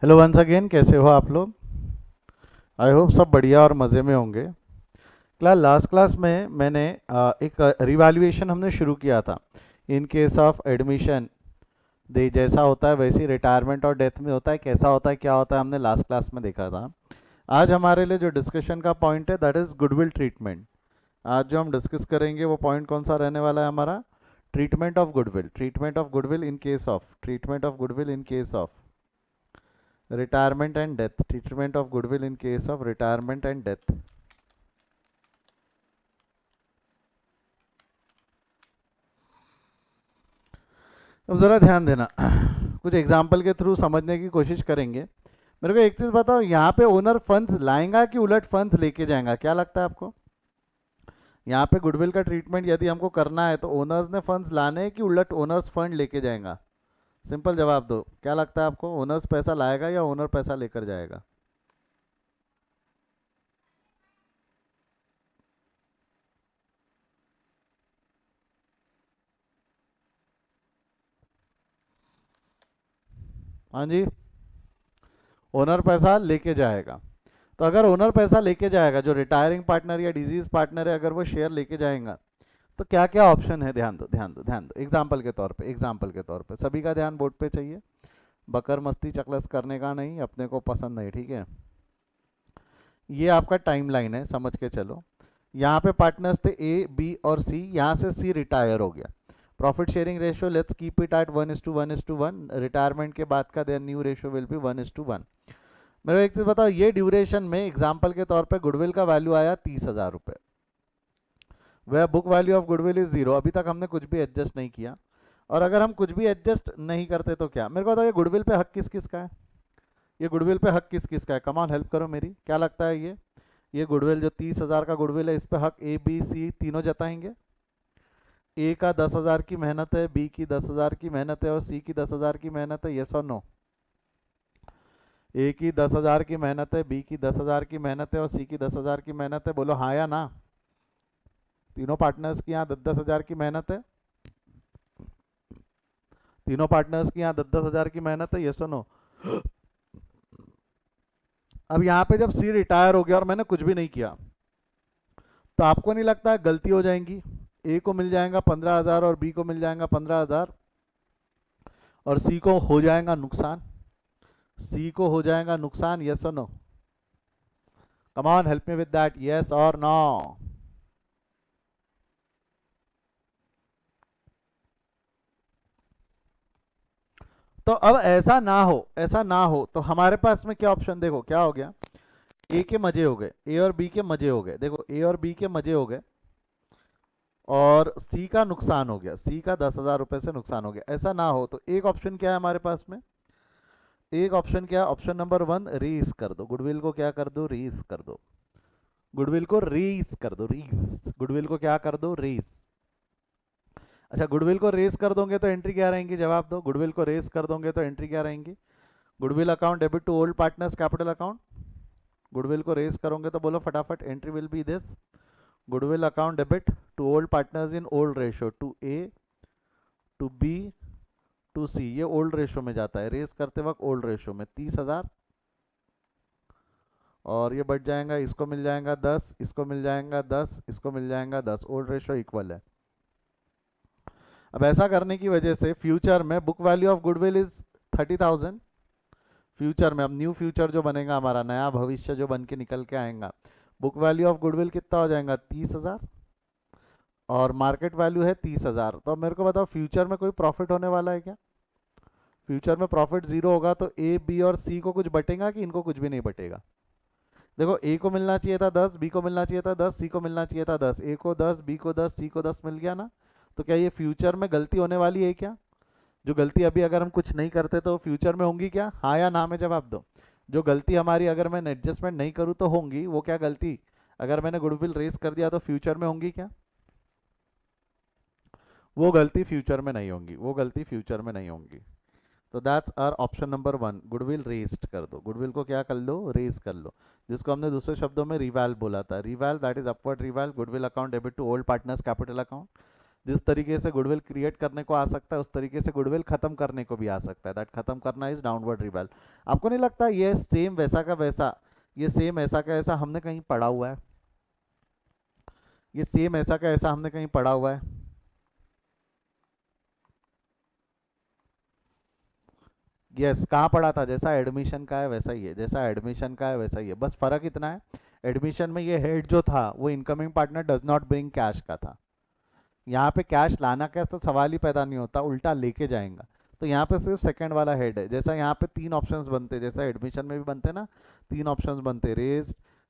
Hello once again, कैसे हो आप लोग? आई होप सब बढ़िया और मज़े में होंगे। लास्ट क्लास में मैंने एक रिवैल्यूएशन हमने शुरू किया था। इन केस ऑफ एडमिशन दे जैसा होता है वैसे ही रिटायरमेंट और डेथ में होता है, कैसा होता है क्या होता है, हमने लास्ट क्लास में देखा था। आज हमारे लिए जो डिस्कशन का पॉइंट है दैट इज़ गुडविल ट्रीटमेंट। आज जो हम डिस्कस करेंगे वो पॉइंट कौन सा रहने वाला है हमारा? Treatment of goodwill, treatment of goodwill in case of, treatment of goodwill in case of retirement and death, treatment of goodwill in case of retirement and death। अब ज़रा ध्यान देना, कुछ एग्जाम्पल के थ्रू समझने की कोशिश करेंगे। मेरे को एक चीज़ बताओ, यहाँ पे ओनर फंड्स लाएगा कि उलट फंड्स लेके जाएगा, क्या लगता है आपको? यहाँ पे गुडविल का ट्रीटमेंट यदि हमको करना है तो ओनर्स ने फंड्स लाने हैं कि उलट ओनर्स फंड लेके जाएगा? सिंपल जवाब दो, क्या लगता है आपको, ओनर्स पैसा लाएगा या ओनर पैसा लेकर जाएगा? हाँ जी, ओनर पैसा लेके जाएगा। तो अगर ओनर पैसा लेके जाएगा, जो रिटायरिंग पार्टनर या डिजीज पार्टनर है, अगर वो शेयर लेके जाएगा तो क्या क्या ऑप्शन है? ध्यान दो ध्यान दो ध्यान दो, एग्जाम्पल के तौर पे, एग्जाम्पल के तौर पे सभी का ध्यान बोर्ड पे चाहिए। बकर मस्ती चकलस करने का नहीं, अपने को पसंद नहीं, ठीक है? ये आपका टाइमलाइन है, समझ के चलो। यहाँ पे पार्टनर्स थे ए बी और सी, यहाँ से सी रिटायर हो गया। Profit sharing ratio let's keep it at 1:1:1। Retirement के बाद का their new ratio will be 1:1। मेरे को एक चीज़ बताओ, ये ड्यूरेशन में एग्जाम्पल के तौर पे गुडविल का वैल्यू आया 30,000 रुपये। वह book value of goodwill is zero, अभी तक हमने कुछ भी एडजस्ट नहीं किया। और अगर हम कुछ भी एडजस्ट नहीं करते तो क्या? मेरे को बताओ, ये गुडविल पे हक किस किस का है? ये गुडविल पे हक किस किस का है? कमान हेल्प करो मेरी, क्या लगता है? ये गुडविल जो 30,000 का गुडविल है, इस पे हक ए बी सी तीनों जताएंगे। ए का 10,000 की मेहनत है, बी की 10,000 की मेहनत है और सी की 10,000 की मेहनत है, यस और नो? ए की 10,000 की मेहनत है, बी की 10,000 की मेहनत है और सी की 10,000 की मेहनत है, बोलो हाँ या ना? तीनों पार्टनर्स की यहाँ 10,000 की मेहनत है, तीनों पार्टनर्स की यहाँ 10,000 की मेहनत है, यस और नो? अब यहाँ पे जब सी रिटायर हो गया और मैंने कुछ भी नहीं किया, तो आपको नहीं लगता है गलती हो जाएंगी? ए को मिल जाएगा 15,000 और बी को मिल जाएगा 15,000 और सी को हो जाएगा नुकसान। सी को हो जाएगा नुकसान, यस और no? Come on help me with that, yes और नो? तो अब ऐसा ना हो, ऐसा ना हो तो हमारे पास में क्या ऑप्शन, देखो क्या हो गया। ए के मजे हो गए, ए और बी के मजे हो गए, देखो ए और बी के मजे हो गए और सी का नुकसान हो गया, सी का 10,000 रुपये से नुकसान हो गया। ऐसा ना हो तो एक ऑप्शन क्या है हमारे पास में? एक ऑप्शन क्या है? ऑप्शन नंबर वन, रीस कर दो गुडविल को, क्या कर दो? रीस कर दो गुडविल को, रीस कर दो, रीस गुडविल को क्या कर दो? रीस। अच्छा, गुडविल को रेस कर दोगे तो एंट्री क्या रहेंगी? जवाब दो, गुडविल को रेस कर दोगे तो एंट्री क्या रहेंगी? Goodwill account debit to old partners capital account. Goodwill को रेस करोगे तो बोलो फटाफट, entry will be this, goodwill account debit to old partners in old ratio to A to B to C. ये ओल्ड रेशियो में जाता है, race करते वक्त ओल्ड रेशियो में 30,000 और ये बढ़ जाएगा, इसको मिल जाएगा 10, इसको मिल जाएगा 10, इसको मिल जाएगा 10, ओल्ड रेशियो इक्वल है। अब ऐसा करने की वजह से फ्यूचर में book value of goodwill is 30,000। Future में, अब न्यू फ्यूचर जो बनेगा हमारा, नया भविष्य जो बन के निकल के आएगा, बुक वैल्यू ऑफ गुडविल कितना हो जाएगा? 30,000 और मार्केट वैल्यू है 30,000। तो अब मेरे को बताओ, फ्यूचर में कोई प्रॉफिट होने वाला है क्या? फ्यूचर में प्रॉफिट जीरो होगा तो ए बी और सी को कुछ बटेगा कि इनको कुछ भी नहीं बटेगा? देखो, ए को मिलना चाहिए था 10, बी को मिलना चाहिए था 10, सी को मिलना चाहिए था 10, ए को 10, बी को 10, सी को 10 मिल गया ना? तो क्या ये फ्यूचर में गलती होने वाली है क्या? जो गलती अभी अगर हम कुछ नहीं करते तो फ्यूचर में होंगी क्या? हाँ या ना में जवाब दो। जो गलती हमारी अगर मैं एडजस्टमेंट नहीं करूँ तो होंगी, वो क्या गलती? अगर मैंने गुडविल रेस कर दिया तो फ्यूचर में होंगी क्या? वो गलती फ्यूचर में नहीं होंगी, वो गलती फ्यूचर में नहीं होंगी। तो that's are option number one, goodwill raised कर दो, गुडविल को क्या कर लो? रेस कर लो, जिसको हमने दूसरे शब्दों में रिवैल बोला था। Revalue that is upward revalue, goodwill account debit to old partners capital account. जिस तरीके से गुडविल क्रिएट करने को आ सकता है उस तरीके से गुडविल खत्म करने को भी आ सकता है। दैट खत्म करना इज डाउनवर्ड रिवैल। आपको नहीं लगता ये सेम वैसा का वैसा, ये सेम ऐसा का ऐसा हमने कहीं पढ़ा हुआ है? ये सेम ऐसा का ऐसा हमने कहीं पढ़ा हुआ है? यस, कहाँ पढ़ा था? जैसा एडमिशन का है वैसा ही है, जैसा एडमिशन का है वैसा ही है, बस फर्क इतना है एडमिशन में ये हेड जो था वो incoming partner does not bring cash का था। यहाँ पे कैश लाना का तो सवाल ही पैदा नहीं होता, उल्टा लेके जाएगा। तो यहाँ पे सिर्फ सेकंड वाला हेड है। जैसा यहाँ पे तीन ऑप्शंस बनते, जैसा एडमिशन में भी बनते ना, तीन ऑप्शंस बनते,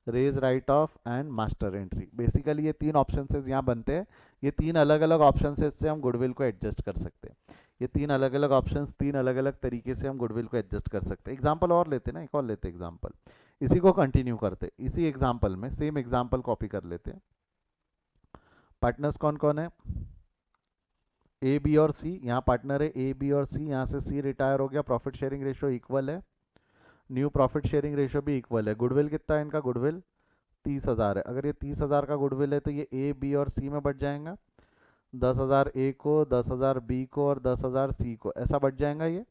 raise write off and master entry. Basically ये तीन ऑप्शन यहाँ बनते हैं। ये तीन अलग अलग ऑप्शन से हम गुडविल को एडजस्ट कर सकते हैं। ये तीन अलग अलग ऑप्शन, तीन अलग अलग तरीके से हम गुडविल को एडजस्ट कर सकते हैं। एग्जाम्पल और लेते ना, एक और लेते एग्जाम्पल, इसी को कंटिन्यू करते, इसी एग्जाम्पल में सेम एग्जाम्पल कॉपी कर लेते हैं। पार्टनर्स कौन कौन है? ए बी और सी। यहाँ पार्टनर है ए बी और सी, यहाँ से सी रिटायर हो गया, प्रॉफिट शेयरिंग रेशियो इक्वल है, न्यू प्रॉफिट शेयरिंग रेशियो भी इक्वल है। गुडविल कितना है इनका? गुडविल 30,000 है। अगर ये 30,000 का गुडविल है तो ये ए बी और सी में बट जाएगा, 10,000 ए को, 10,000 बी को और 10,000 सी को, ऐसा बट जाएगा ये।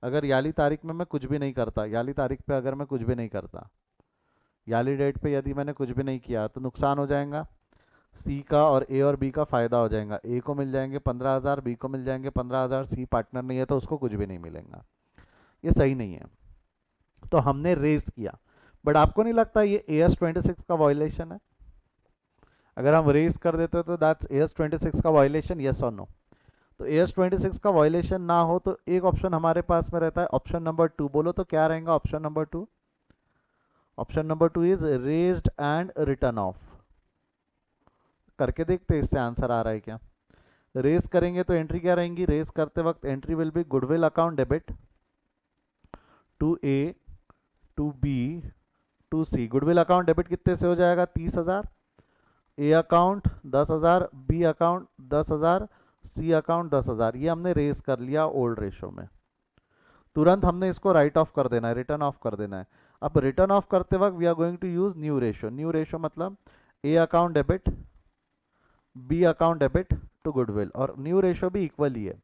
अगर याली तारीख में मैं कुछ भी नहीं करता, याली तारीख पे अगर मैं कुछ भी नहीं करता, याली डेट पे यदि मैंने कुछ भी नहीं किया तो नुकसान हो जाएगा सी का, और ए और बी का फायदा हो जाएगा। ए को मिल जाएंगे 15,000, बी को मिल जाएंगे 15,000, सी पार्टनर नहीं है तो उसको कुछ भी नहीं मिलेगा। ये सही नहीं है, तो हमने रेज किया। बट आपको नहीं लगता ये AS26 का वायलेशन है? अगर हम रेज कर देते तो दैट्स AS26 का वायलेशन, यस और नो? तो AS26 का वायलेशन ना हो तो एक ऑप्शन हमारे पास में रहता है, ऑप्शन नंबर 2। बोलो तो क्या रहेगा option number 2? Option number 2 is raised and written of. करके देखते इससे आंसर आ रहा है क्या? रेज करेंगे तो एंट्री क्या रहेंगी? रेज करते वक्त entry will be goodwill account debit to A, to B, to C. Goodwill account debit कितने से हो जाएगा? 30,000। A account 10,000, B account 10,000, C account 10,000। ये हमने रेज कर लिया ओल्ड रेशो में। तुरंत हमने इसको राइट ऑफ कर देना है, रिटर्न ऑफ कर देना है। अब रिटर्न ऑफ करते वक्त we are going to use new ratio. New ratio मतलब A account debit, B account debit to goodwill, और न्यू रेशो भी इक्वल ही है।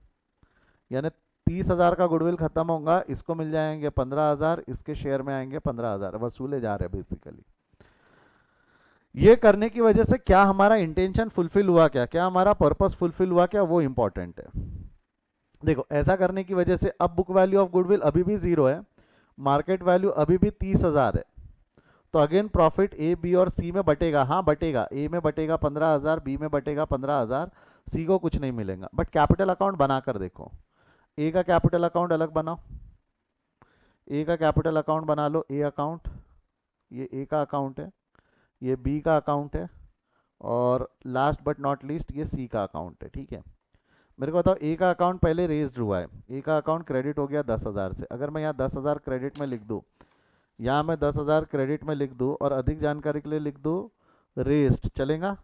यानी 30,000 का गुडविल खत्म होगा, इसको मिल जाएंगे 15,000, इसके शेयर में आएंगे 15,000, वसूले जा रहे हैं बेसिकली। ये करने की वजह से क्या हमारा इंटेंशन फुलफिल हुआ? क्या क्या हमारा पर्पस फुलफिल हुआ? क्या वो इंपॉर्टेंट है। देखो, ऐसा करने की वजह से अब बुक वैल्यू ऑफ गुडविल अभी भी 0 है, मार्केट वैल्यू अभी भी 30,000 है। तो अगेन प्रॉफिट ए बी और सी में बटेगा। हाँ बटेगा, ए में बटेगा 15,000, बी में बटेगा 15,000, सी को कुछ नहीं मिलेगा। बट कैपिटल अकाउंट बनाकर देखो, ए का कैपिटल अकाउंट अलग बनाओ, ए का कैपिटल अकाउंट बना लो। ए अकाउंट, ये ए का अकाउंट है, ये बी का अकाउंट है, और लास्ट बट नॉट लीस्ट ये सी का अकाउंट है। ठीक है, मेरे को बताओ ए का अकाउंट पहले रेज्ड हुआ है, ए का अकाउंट क्रेडिट हो गया 10,000 से। अगर मैं यहाँ 10,000 क्रेडिट में लिख दूँ, यहाँ मैं 10,000 क्रेडिट में लिख दूँ और अधिक जानकारी के लिए लिख दूँ रेज्ड, चलेगा?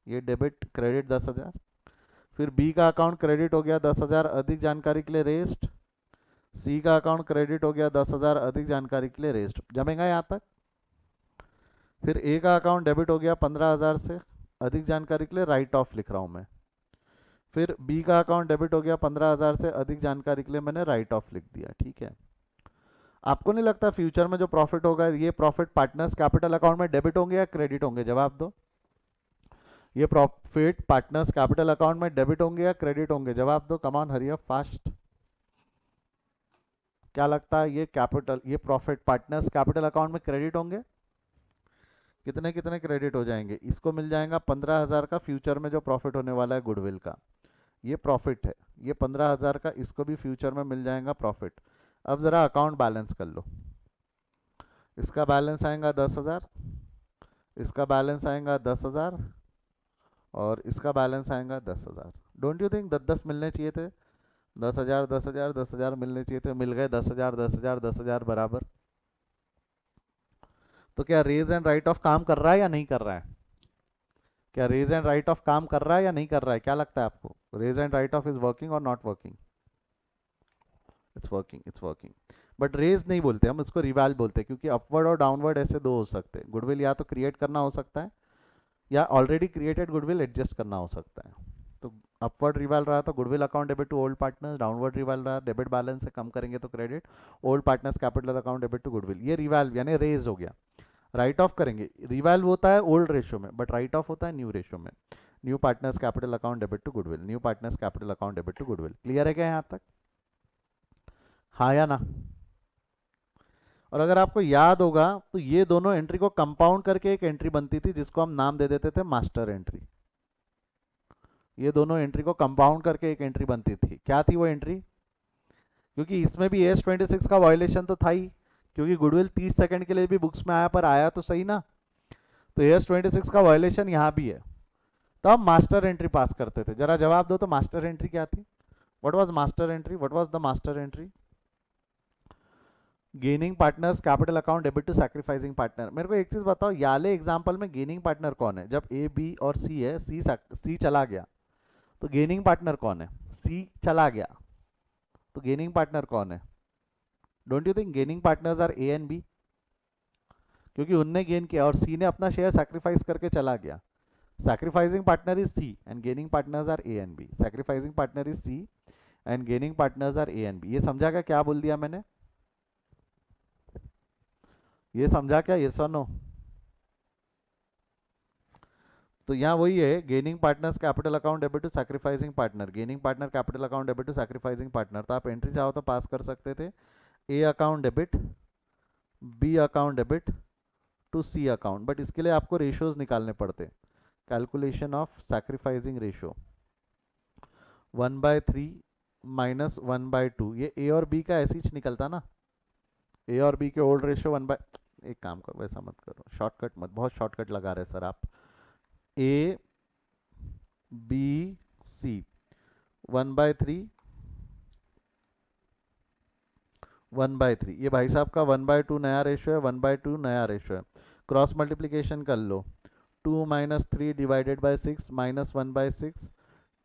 ये डेबिट क्रेडिट 10,000। फिर बी का अकाउंट क्रेडिट हो गया 10,000, अधिक जानकारी के लिए रेज्ड। सी का अकाउंट क्रेडिट हो गया 10,000, अधिक जानकारी के लिए रेज्ड। जमेगा यहाँ तक? फिर ए का अकाउंट डेबिट हो गया 15,000 से, अधिक जानकारी के लिए राइट ऑफ लिख रहा हूँ मैं। फिर बी का अकाउंट डेबिट हो गया 15,000 से, अधिक जानकारी के लिए मैंने राइट ऑफ लिख दिया। ठीक है, आपको नहीं लगता फ्यूचर में जो प्रॉफिट होगा ये प्रॉफिट पार्टनर्स कैपिटल अकाउंट में डेबिट होंगे या क्रेडिट होंगे? जवाब दो। ये प्रॉफिट पार्टनर्स कैपिटल अकाउंट में डेबिट होंगे या क्रेडिट होंगे? जवाब दो, come on, Hari up fast. क्या लगता है ये प्रॉफिट पार्टनर्स कैपिटल अकाउंट में क्रेडिट होंगे? कितने कितने क्रेडिट हो जाएंगे? इसको मिल जाएगा 15,000 का फ्यूचर में जो प्रॉफिट होने वाला है गुडविल का, ये प्रॉफिट है। ये 15,000 का इसको भी फ्यूचर में मिल जाएगा प्रॉफिट। अब ज़रा अकाउंट बैलेंस कर लो। इसका बैलेंस आएगा 10,000, इसका बैलेंस आएगा 10,000, और इसका बैलेंस आएगा 10,000। डोंट यू थिंक 10-10 मिलने चाहिए थे? 10,000 10,000 10,000 मिलने चाहिए थे, मिल गए 10,000 10,000 10,000 बराबर। तो क्या रेज एंड राइट ऑफ काम कर रहा है या नहीं कर रहा है? क्या रेज एंड राइट ऑफ काम कर रहा है या नहीं कर रहा है? क्या लगता है आपको? Raise and write off is working और not working? It's working, it's working. But raise नहीं बोलते हम, इसको रिवैल बोलते हैं, क्योंकि अपवर्ड और डाउनवर्ड ऐसे दो हो सकते हैं। गुडविल या तो क्रिएट करना हो सकता है, या ऑलरेडी क्रिएटेड गुडविल एडजस्ट करना हो सकता है। तो अपवर्ड रिवाल रहा तो goodwill account debit to old partners, downward revalue रहा डेबिट बैलेंस से कम करेंगे तो credit, old partners capital account debit to goodwill, ये रिवाल्व यानी रेज हो गया। राइट ऑफ करेंगे, रिवाल्व होता है ओल्ड रेशियो में बट राइट ऑफ होता है न्यू रेशियो में। New partners capital account debit to goodwill, new partners capital account debit to goodwill. Clear है क्या यहाँ तक? हाँ या ना? और अगर आपको याद होगा तो ये दोनों एंट्री को कंपाउंड करके एक एंट्री बनती थी जिसको हम नाम दे देते थे मास्टर एंट्री। ये दोनों एंट्री को कंपाउंड करके एक एंट्री बनती थी। क्या थी वो एंट्री? क्योंकि इसमें भी AS26 का वायलेशन तो था ही, क्योंकि गुडविल 30 सेकंड के लिए भी बुक्स में आया पर आया तो सही ना, तो AS26 का वायलेशन यहाँ भी है, तो हम मास्टर एंट्री पास करते थे। जरा जवाब दो तो मास्टर एंट्री क्या थी? What was master entry? What was the master entry? Gaining partners capital account debit to sacrificing partner. मेरे को एक चीज बताओ, याले एग्जांपल में गेनिंग पार्टनर कौन है? जब A B और C है, C चला गया तो गेनिंग पार्टनर कौन है? C चला गया तो गेनिंग पार्टनर कौन है? Don't you think gaining partners are A and B? क्योंकि उनने गेन किया और C ने अपना शेयर सैक्रिफाइस करके चला गया। Sacrificing partner is C and gaining partners are A and B। Sacrificing partner is C and gaining partners are A and B। ये समझा क्या बोल दिया मैंने? ये समझा क्या? यस और नो? तो यहाँ वही है, gaining partners capital account debit to sacrificing partner, gaining partner capital account debit to sacrificing partner. तो आप एंट्री चाहो तो पास कर सकते थे, A account debit, B account debit to C account, but इसके लिए आपको रेशियोज निकालने पड़ते। Calculation of sacrificing ratio 1/3 minus 1/2, ये A और B का ऐसे ही निकलता ना, A और B के ओल्ड रेशियो 1/, एक काम करो वैसा मत करो, शॉर्टकट मत, बहुत शॉर्टकट लगा रहे सर आप। A B C 1/3 1/3, ये भाई साहब का 1/2 नया रेशियो है, 1/2 नया रेशियो है। क्रॉस मल्टीप्लीकेशन कर लो, 2 - 3 divided by 6 minus 1/6,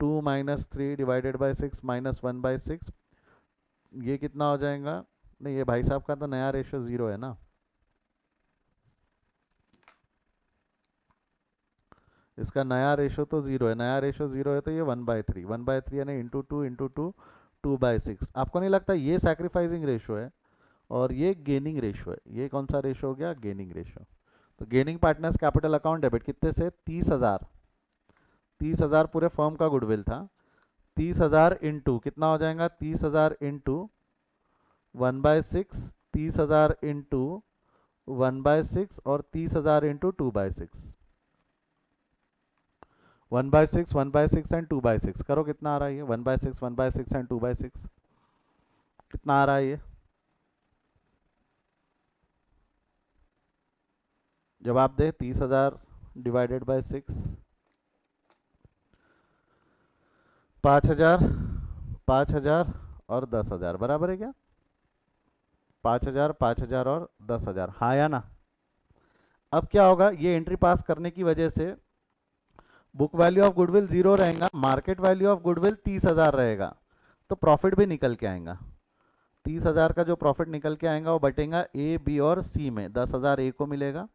2 - 3 divided by 6 minus 1/6, ये कितना हो जाएगा? नहीं, ये भाई साहब का तो नया रेशियो 0 है ना, इसका नया रेशो तो 0 है, नया रेशो 0 है तो ये 1/3, 1/3 यानी इंटू 2 इंटू 2, 2/6। आपको नहीं लगता ये सैक्रिफाइसिंग रेशो है और ये गेनिंग रेशो है? ये कौन सा रेशो हो गया? Gaining ratio. तो gaining partners capital account debit कितने से? 30,000, 30,000 पूरे फर्म का गुडविल था, 30,000 इंटू कितना हो जाएगा? 30,000 इंटू 1/6, 30,000 इंटू 1/6 और 30,000 इंटू 2/6, 1/6, 1/6 एंड 2/6 करो, कितना आ रहा है ये? 1/6, 1/6 एंड 2/6 कितना आ रहा है ये? जवाब दे। 30,000 डिवाइडेड बाय 6, 5,000, 5,000 और 10,000 बराबर है क्या? 5,000, 5,000 और 10,000, हाँ या ना? अब क्या होगा, ये एंट्री पास करने की वजह से बुक वैल्यू ऑफ गुडविल 0 रहेगा, मार्केट वैल्यू ऑफ गुडविल 30,000 रहेगा, तो प्रॉफिट भी निकल के आएगा। 30,000 का जो प्रॉफिट निकल के आएगा वो बटेगा A B और C में, 10,000 A को मिलेगा,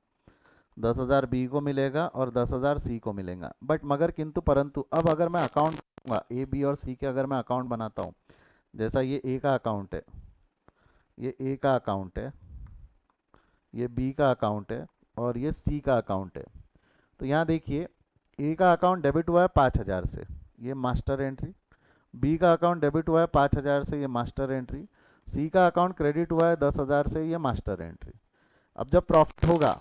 10,000 B को मिलेगा और 10,000 C को मिलेगा। बट मगर किंतु परंतु अब अगर मैं अकाउंट A B और C के अगर मैं अकाउंट बनाता हूँ, जैसा ये A का अकाउंट है, ये A का अकाउंट है, ये B का अकाउंट है और ये C का अकाउंट है, तो यहाँ देखिए A का अकाउंट डेबिट हुआ है 5,000 से, ये मास्टर एंट्री, B का अकाउंट डेबिट हुआ है 5,000 से, ये मास्टर एंट्री, C का अकाउंट क्रेडिट हुआ है 10,000 से, ये मास्टर एंट्री। अब जब प्रॉफिट होगा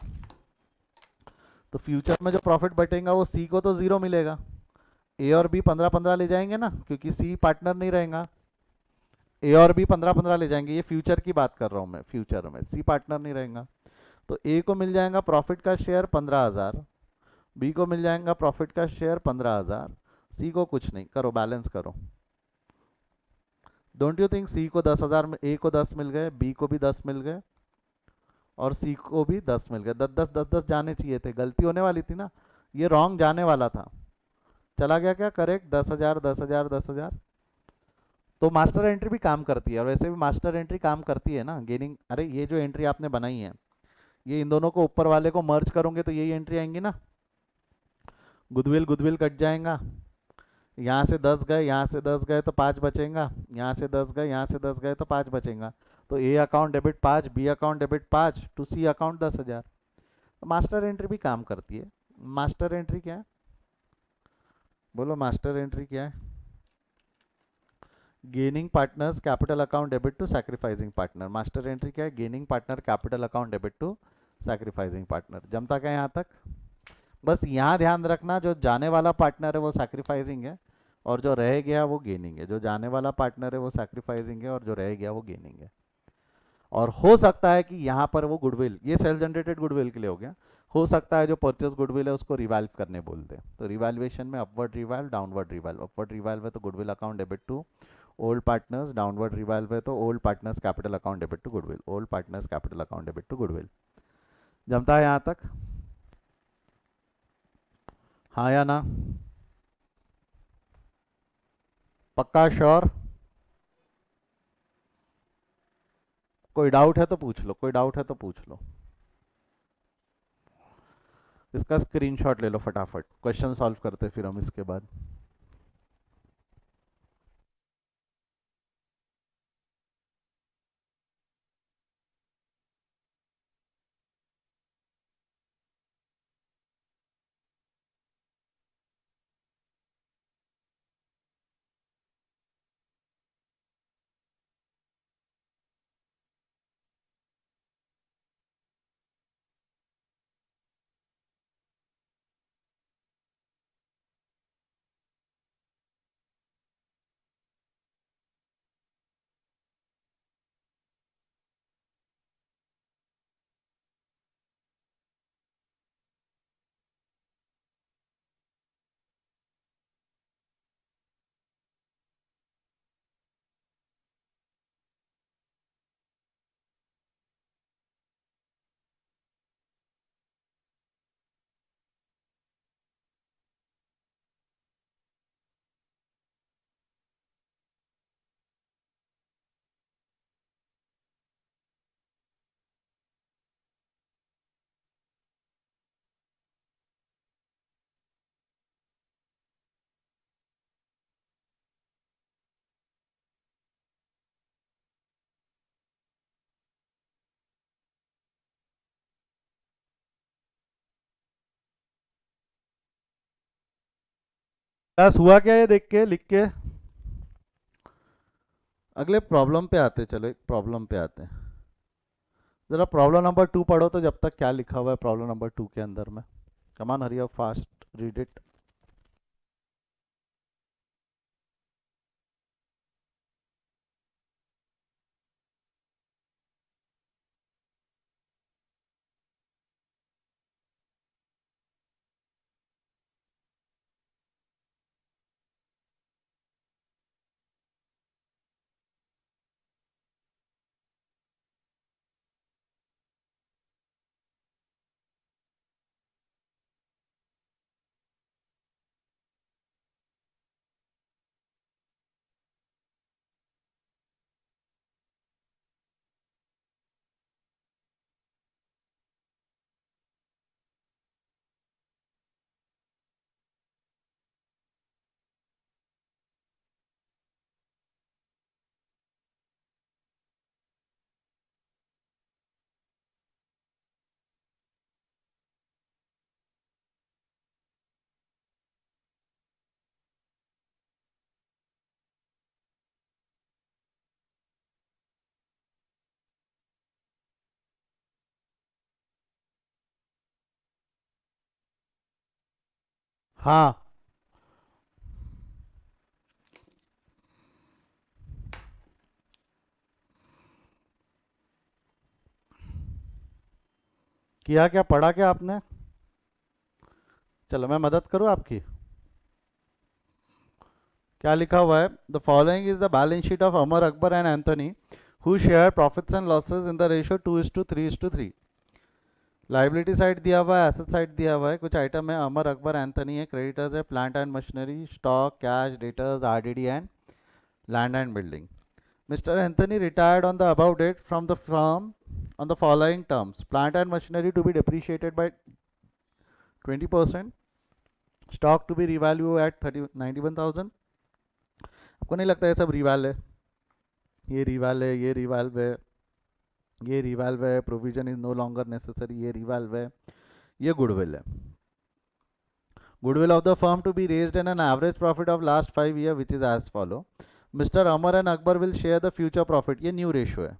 तो फ्यूचर में जो प्रॉफिट बटेगा वो C को तो 0 मिलेगा, A और B 15-15 ले जाएंगे ना, क्योंकि C पार्टनर नहीं रहेगा, A और B 15-15 ले जाएंगे, ये फ्यूचर की बात कर रहा हूँ मैं, फ्यूचर में C पार्टनर नहीं रहेगा, तो A को मिल जाएगा प्रॉफिट का शेयर 15,000, B को मिल जाएगा प्रॉफिट का शेयर 15,000, C को कुछ नहीं। करो बैलेंस करो। डोंट यू थिंक C को 10,000 में, A को 10 मिल गए, B को भी 10 मिल गए और C को भी 10 मिल गए, 10 जाने चाहिए थे, गलती होने वाली थी ना, ये रॉन्ग जाने वाला था, चला गया क्या करेक्ट? 10,000 10,000 10,000। तो मास्टर एंट्री भी काम करती है, और वैसे भी मास्टर एंट्री काम करती है ना गेनिंग। अरे ये जो एंट्री आपने बनाई है, ये इन दोनों को ऊपर वाले को मर्ज करोगे तो यही एंट्री आएंगी ना, गुडविल गुडविल कट जाएगा, यहाँ से 10 गए, यहाँ से 10 गए तो 5 बचेगा, यहाँ से 10 गए, यहाँ से 10 गए तो 5 बचेगा। तो A account debit 5, B account debit 5, to C account 10,000। तो मास्टर एंट्री भी काम करती है। मास्टर एंट्री क्या है? बोलो मास्टर एंट्री क्या है? Gaining partners capital account debit to sacrificing partner. Master entry क्या है? Gaining partner capital account debit to sacrificing partner. जमता क्या यहाँ तक? बस यहाँ ध्यान रखना, जो जाने वाला पार्टनर है वो सैक्रिफाइसिंग है और जो रह गया वो गेनिंग है। जो जाने वाला पार्टनर है वो सैक्रिफाइसिंग है और जो रह गया वो गेनिंग है। और हो सकता है कि यहाँ पर वो गुडविल, ये सेल्फ जनरेटेड गुडविल के लिए हो गया, हो सकता है जो परचेस गुडविल है उसको रिवाल्व करने बोल दे। तो रिवाल्वेशन में upward revalue, downward revalue. Upward revalue है तो goodwill account debit to old partners, downward revalue है तो old partners capital account debit to goodwill, old partners capital account debit to goodwill. जमता है यहाँ तक? हाँ या ना? पक्का श्योर? कोई डाउट है तो पूछ लो, कोई डाउट है तो पूछ लो। इसका स्क्रीनशॉट ले लो फटाफट, क्वेश्चन सॉल्व करते फिर हम इसके बाद। बस हुआ क्या ये देख के, लिख के? अगले प्रॉब्लम पे आते, चलो एक प्रॉब्लम पे आते हैं। जरा प्रॉब्लम नंबर 2 पढ़ो तो, जब तक क्या लिखा हुआ है प्रॉब्लम नंबर 2 के अंदर में। Come on hurry up fast, read it. हाँ। किया क्या, पढ़ा क्या आपने? चलो मैं मदद करूँ आपकी। क्या लिखा हुआ है? The following is the balance sheet of Amar, Akbar and Anthony who share profits and losses in the ratio 2:3:3। Liability side दिया हुआ है, एसेट साइड दिया हुआ है। कुछ आइटम है, अमर, अकबर, एंथनी है। क्रेडिटर्स है plant and machinery, stock, cash, debtors, RDD and land and building. Mr. Anthony retired on the above date from the firm on the following terms: plant and machinery to be depreciated by 20%, stock to be revalue at 91,000। आपको नहीं लगता ये सब रिवैल है? ये रिवैल है, ये revalue है, ये रिवैल्व है, provision is no longer necessary, ये रिवैल्व है, ये गुडविल है। Goodwill of the firm to be raised in an average profit of last 5 years, which is as follow. Mr. Amar and Akbar will share the future profit. ये new ratio है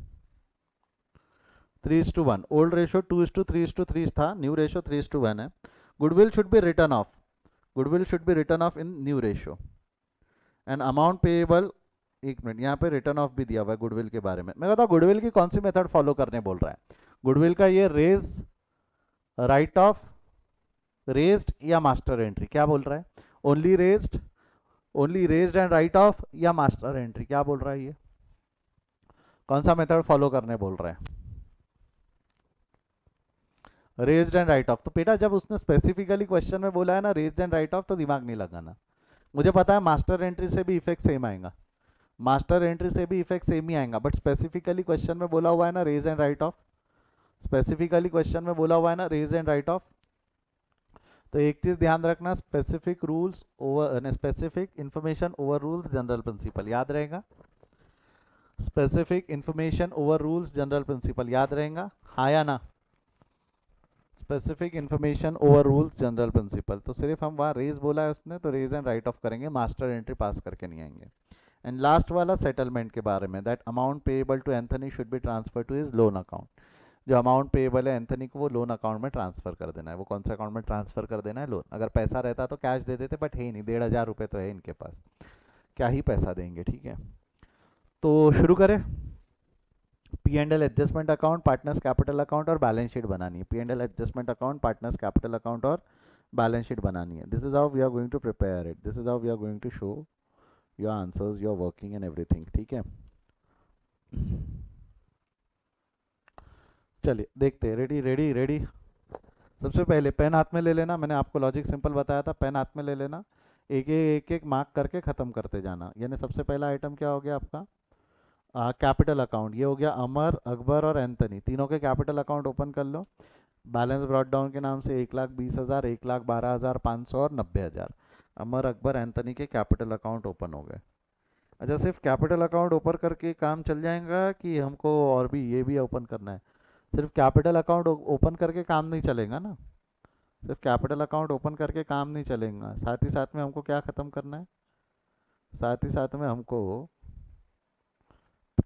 3:1. Old ratio 2:3:3 था, new ratio 3:1 है। Goodwill should be return of, goodwill should be return off in new ratio. And amount payable, एक minute, यहाँ पे return of भी दिया हुआ है गुडविल के बारे में। मैं कहता हूँ गुडविल की कौन सी मेथड फॉलो करने बोल रहा है? गुडविल का ये रेज, राइट ऑफ, रेज्ड या मास्टर एंट्री, क्या बोल रहा है? Only raised, only raised and write of या मास्टर एंट्री, क्या बोल रहा है? ये कौन सा मेथड फॉलो करने बोल रहा है? Raised and write of. तो बेटा जब उसने स्पेसिफिकली क्वेश्चन में बोला है ना रेज्ड एंड राइट ऑफ, तो दिमाग नहीं लगाना। मुझे पता है मास्टर एंट्री से भी इफेक्ट सेम आएगा, मास्टर एंट्री से भी इफेक्ट सेम ही आएगा, बट स्पेसिफिकली क्वेश्चन में बोला हुआ है ना raise and write off, specifically question में बोला हुआ है ना रेज एंड राइट ऑफ। तो एक चीज ध्यान रखना, specific rules over, specific information over rules general principle, याद रहेगा? Specific information over rules general principle याद रहेगा, हाँ या ना? Specific information over rules general principle. तो सिर्फ हम वहाँ रेज बोला है उसने, तो रेज एंड राइट ऑफ करेंगे, मास्टर एंट्री पास करके नहीं आएंगे। एंड लास्ट वाला सेटलमेंट के बारे में, that amount payable to Anthony should be transfer to his loan account. जो अमाउंट पेएबल है एंथनी को, वो लोन अकाउंट में ट्रांसफर कर देना है। वो कौन सा अकाउंट में ट्रांसफर कर देना है? लोन। अगर पैसा रहता तो कैश दे देते, बट है ही नहीं, 1,500 रुपये तो है इनके पास, क्या ही पैसा देंगे, ठीक है? तो शुरू करें। P and L adjustment account, partners capital account और बैलेंस शीट बनानी है। P and L adjustment account, partners capital account और बैलेंस शीट बनानी है। This is how we are going to prepare it, this is how we are going to show your answers, your working and everything, ठीक है? चलिए देखते हैं, ready ready ready. सबसे पहले पेन हाथ में ले लेना, मैंने आपको लॉजिक सिंपल बताया था, पेन हाथ में ले लेना, एक एक मार्क करके ख़त्म करते जाना। यानी सबसे पहला आइटम क्या हो गया आपका? Capital account. ये हो गया अमर, अकबर और एंथनी, तीनों के कैपिटल अकाउंट ओपन कर लो। बैलेंस ब्रॉट डाउन के नाम से 1,20,000, 1,12,500 और 90,000। अमर, अकबर, एंथनी के कैपिटल अकाउंट ओपन हो गए। अच्छा, सिर्फ कैपिटल अकाउंट ओपन करके काम चल जाएगा कि हमको और भी ये भी ओपन करना है? सिर्फ कैपिटल अकाउंट ओपन करके काम नहीं चलेगा ना, सिर्फ कैपिटल अकाउंट ओपन करके काम नहीं चलेगा, साथ ही साथ में हमको क्या ख़त्म करना है? साथ ही साथ में हमको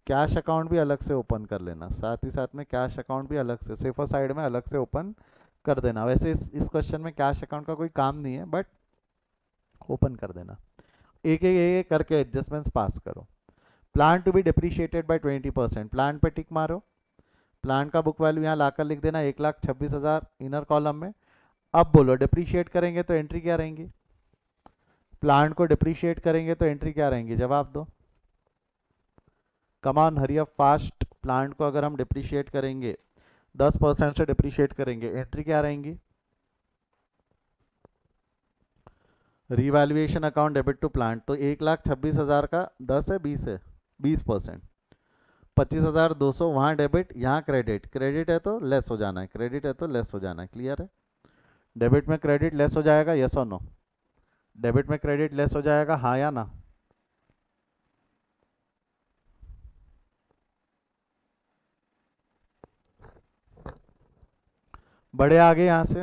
कैश अकाउंट भी अलग से ओपन कर लेना, साथ ही साथ में कैश अकाउंट भी अलग से, सेफर साइड में अलग से ओपन कर देना। वैसे इस क्वेश्चन में कैश अकाउंट का कोई काम नहीं है, बट ओपन कर देना। एक करके एडजस्टमेंट्स पास करो। Plant to be depreciated by 20%, plant पे टिक मारो। प्लान का बुक वैल्यू यहाँ लाकर लिख देना 1,26,000 इनर कॉलम में। अब बोलो डिप्रिशिएट करेंगे तो एंट्री क्या रहेंगी? प्लान को डिप्रिशिएट करेंगे तो एंट्री क्या रहेंगी? जवाब दो, कमान हरी अप फास्ट। प्लांट को अगर हम डिप्रिशिएट करेंगे 10% से डिप्रिशिएट करेंगे, एंट्री क्या रहेंगी? Revaluation account debit to plant. तो 1,26,000 का 10 है, 20 है, 20%, 25,200 वहाँ डेबिट, यहाँ क्रेडिट। क्रेडिट है तो लेस हो जाना है, क्रेडिट है तो लेस हो जाना है, क्लियर है? डेबिट में क्रेडिट लेस हो जाएगा, यस और नो? डेबिट में क्रेडिट लेस हो जाएगा, हाँ या ना? बड़े आगे यहाँ से।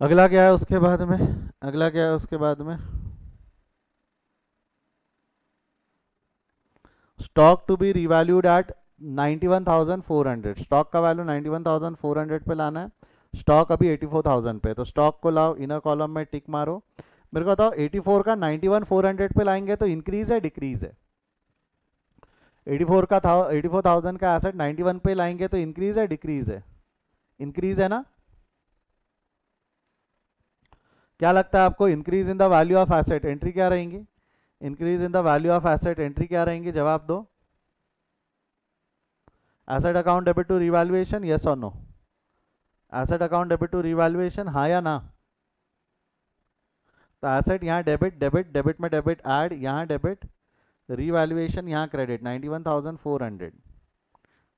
अगला क्या है उसके बाद में? अगला क्या है उसके बाद में? Stock to be revalued at 91,400। Stock का वैल्यू 91,400 पे लाना है, स्टॉक अभी 84,000 पे, तो स्टॉक को लाओ, इनर कॉलम में टिक मारो। मेरे को बताओ 84 का 91,400 पे लाएंगे तो इंक्रीज है डिक्रीज है? 84,000 का एसेट 91 पे लाएंगे तो इंक्रीज है डिक्रीज है? इंक्रीज है ना? क्या लगता है आपको? Increase in the value of asset, entry क्या रहेंगी? Increase in the value of asset, entry क्या रहेंगी? जवाब दो। Asset account debit to revaluation, yes और no? Asset account debit to revaluation, हाँ या ना? तो एसेट यहाँ डेबिट, डेबिट, डेबिट में डेबिट ऐड, यहाँ डेबिट, रिवैल्यूएशन यहाँ क्रेडिट, 91,400।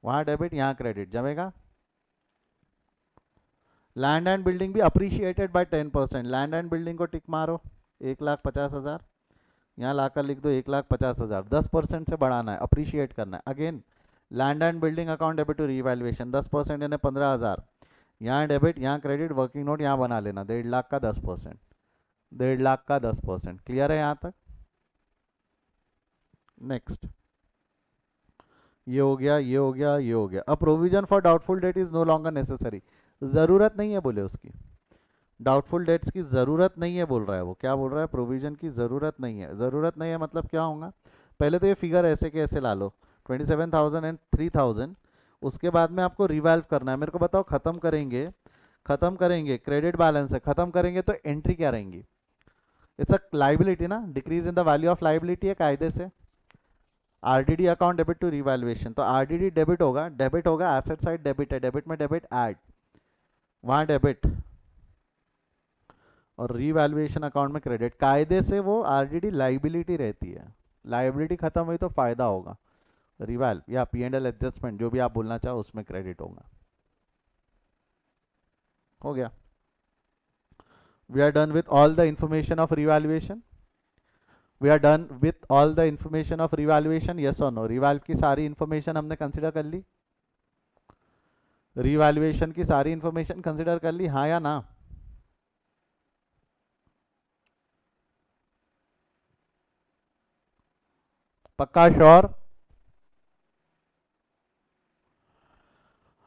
वहां डेबिट यहाँ क्रेडिट जमेगा। लैंड एंड बिल्डिंग भी appreciated by 10%, land and building को टिक मारो 1,50,000, यहाँ लाकर लिख दो 1,50,000, 10% से बढ़ाना है, अप्रिशिएट करना है। Again land and building account debit to revaluation 10% यानी 15,000, यहाँ डेबिट यहाँ क्रेडिट, वर्किंग नोट यहाँ बना लेना 1,50,000 का 10%, 1,50,000 का 10%। क्लियर है यहाँ तक? नेक्स्ट, ये हो गया, ये हो गया, ये हो गया। अब provision for doubtful debt is no longer necessary, जरूरत नहीं है बोले उसकी, डाउटफुल डेट्स की जरूरत नहीं है बोल रहा है वो। क्या बोल रहा है? प्रोविजन की जरूरत नहीं है। जरूरत नहीं है मतलब क्या होगा? पहले तो ये फिगर ऐसे के ऐसे ला लो 27,000 एंड 3,000, उसके बाद में आपको रिवैल्व करना है। मेरे को बताओ, खत्म करेंगे, खत्म करेंगे, क्रेडिट बैलेंस है, खत्म करेंगे तो एंट्री क्या रहेंगी? इट्स अ लाइबिलिटी ना, decrease in the value of liability है कायदे से। RDD account debit to revaluation, तो आरडीडी डेबिट होगा, डेबिट होगा, एसेट साइड डेबिट है, डेबिट में डेबिट ऐड, वहां डेबिट, और रीवैल्यूएशन अकाउंट में क्रेडिट। कायदे से वो आरडीडी लाइबिलिटी रहती है, लाइबिलिटी खत्म हुई तो फायदा होगा, रिवैल या पी एंड एल एडजस्टमेंट जो भी आप बोलना चाहो उसमें क्रेडिट होगा। हो गया। We are done with all the information of revaluation, we are done with all the information of revaluation, yes और नो? रिवैल्व की सारी इंफॉर्मेशन हमने कंसिडर कर ली, रिवैल्यूएशन की सारी इंफॉर्मेशन कंसिडर कर ली, हाँ या ना? पक्का श्योर?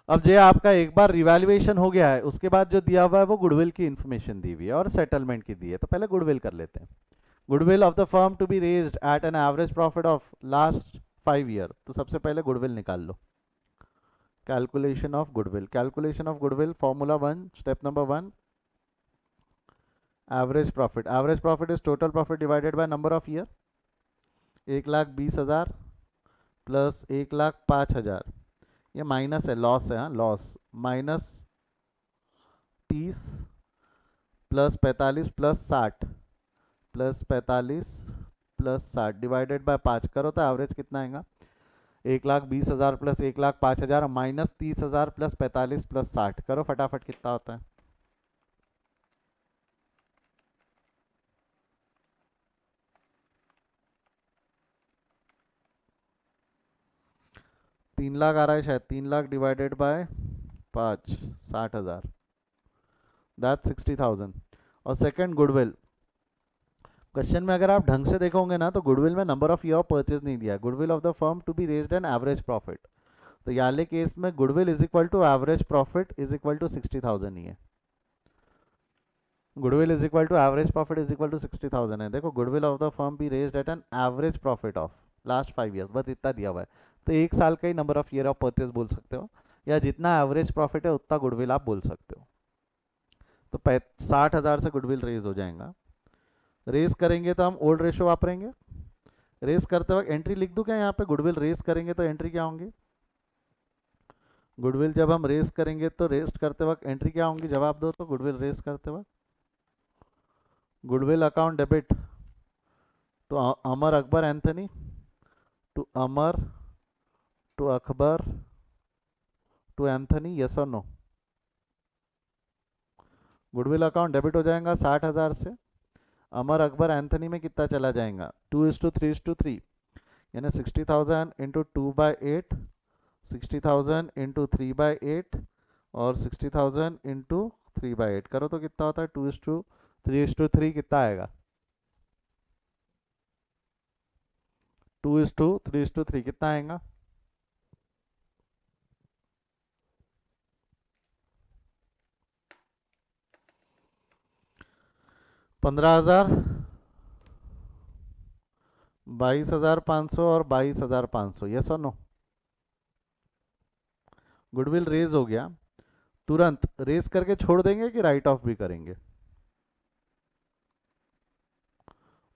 अब ये आपका एक बार रिवैल्यूएशन हो गया है, उसके बाद जो दिया हुआ है वो गुडविल की इंफॉर्मेशन दी हुई है और सेटलमेंट की दी है, तो पहले गुडविल कर लेते हैं। Goodwill of the firm to be raised at an average profit of last 5 year, तो सबसे पहले गुडविल निकाल लो। Calculation of goodwill, calculation of goodwill formula 1, step number 1, average profit. Average profit is total profit divided by number of year, 1,20,000 plus 1,05,000, ये minus है, loss है, हाँ loss, minus 30 plus 45 plus 60 plus 45 plus 60 divided bye 5 करो तो average कितना आएगा? 1,20,000 plus 1,05,000 minus 30,000 plus 45 plus 60 करो फटाफट, कितना होता है? 3,00,000 आ रहा है शायद, 3,00,000 डिवाइडेड बाय 5, 60,000, दैट 60,000। और सेकंड गुडविल, क्वेश्चन में अगर आप ढंग से देखोगे ना तो गुडविल में number of year of purchase नहीं दिया, goodwill of the firm to be raised an average profit, तो याले केस में goodwill is equal to average profit is equal to 60,000 ही है। Goodwill is equal to average profit is equal to 60,000 है। देखो, goodwill of the firm be raised at an average profit of last 5 years, बस इतना दिया हुआ है, तो एक साल का ही number of year of purchase बोल सकते हो, या जितना एवरेज प्रॉफिट है उतना गुडविल आप बोल सकते हो। तो 60,000 से गुडविल रेज हो जाएगा। रेस करेंगे तो हम ओल्ड रेशो वापरेंगे, रेस करते वक्त एंट्री लिख दूं क्या यहाँ पे? गुडविल रेस करेंगे तो एंट्री क्या होंगी? गुडविल जब हम रेस करेंगे तो रेस्ट करते वक्त एंट्री क्या होंगी? जवाब दो तो। गुडविल रेस करते वक्त goodwill account debit to Amar Akbar Anthony, to Amar, to Akbar, to Anthony, yes और नो? गुडविल अकाउंट डेबिट हो जाएगा 60,000 से, अमर अकबर एंथनी में कितना चला जाएगा? 2:3:3, यानी 60,000 इंटू 2/8, 60,000 इंटू 3/8 और 60,000 इंटू 3/8 करो तो कितना होता है? 2:3:3 कितना आएगा? 2:3:3 कितना आएगा? 15,000, 22,500 और 22,500, यस और नो? गुडविल रेज हो गया, तुरंत रेज करके छोड़ देंगे कि राइट ऑफ भी करेंगे?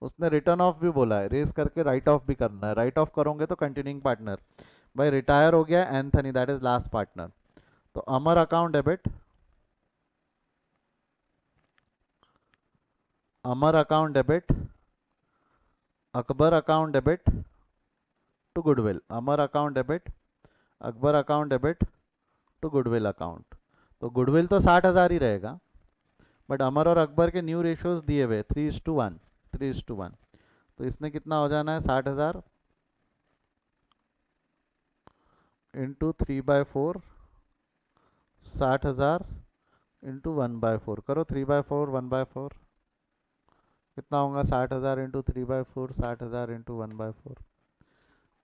उसने रिटर्न ऑफ भी बोला है, रेज करके राइट ऑफ भी करना है, राइट ऑफ करोगे तो कंटिन्यूइंग पार्टनर, भाई रिटायर हो गया Anthony, that is last partner, तो Amar account debit, Amar account debit, Akbar account debit to goodwill, Amar account debit, Akbar account debit to goodwill account. तो गुडविल तो 60,000 ही रहेगा, बट अमर और अकबर के न्यू रेशियोज दिए हुए 3:1, 3:1। तो इसने कितना हो जाना है, 60,000 इंटू 3/4, 60,000 इंटू 1/4 करो, 3/4 1/4 कितना होगा, 60,000 इंटू 3/4, 60,000 इंटू 1/4,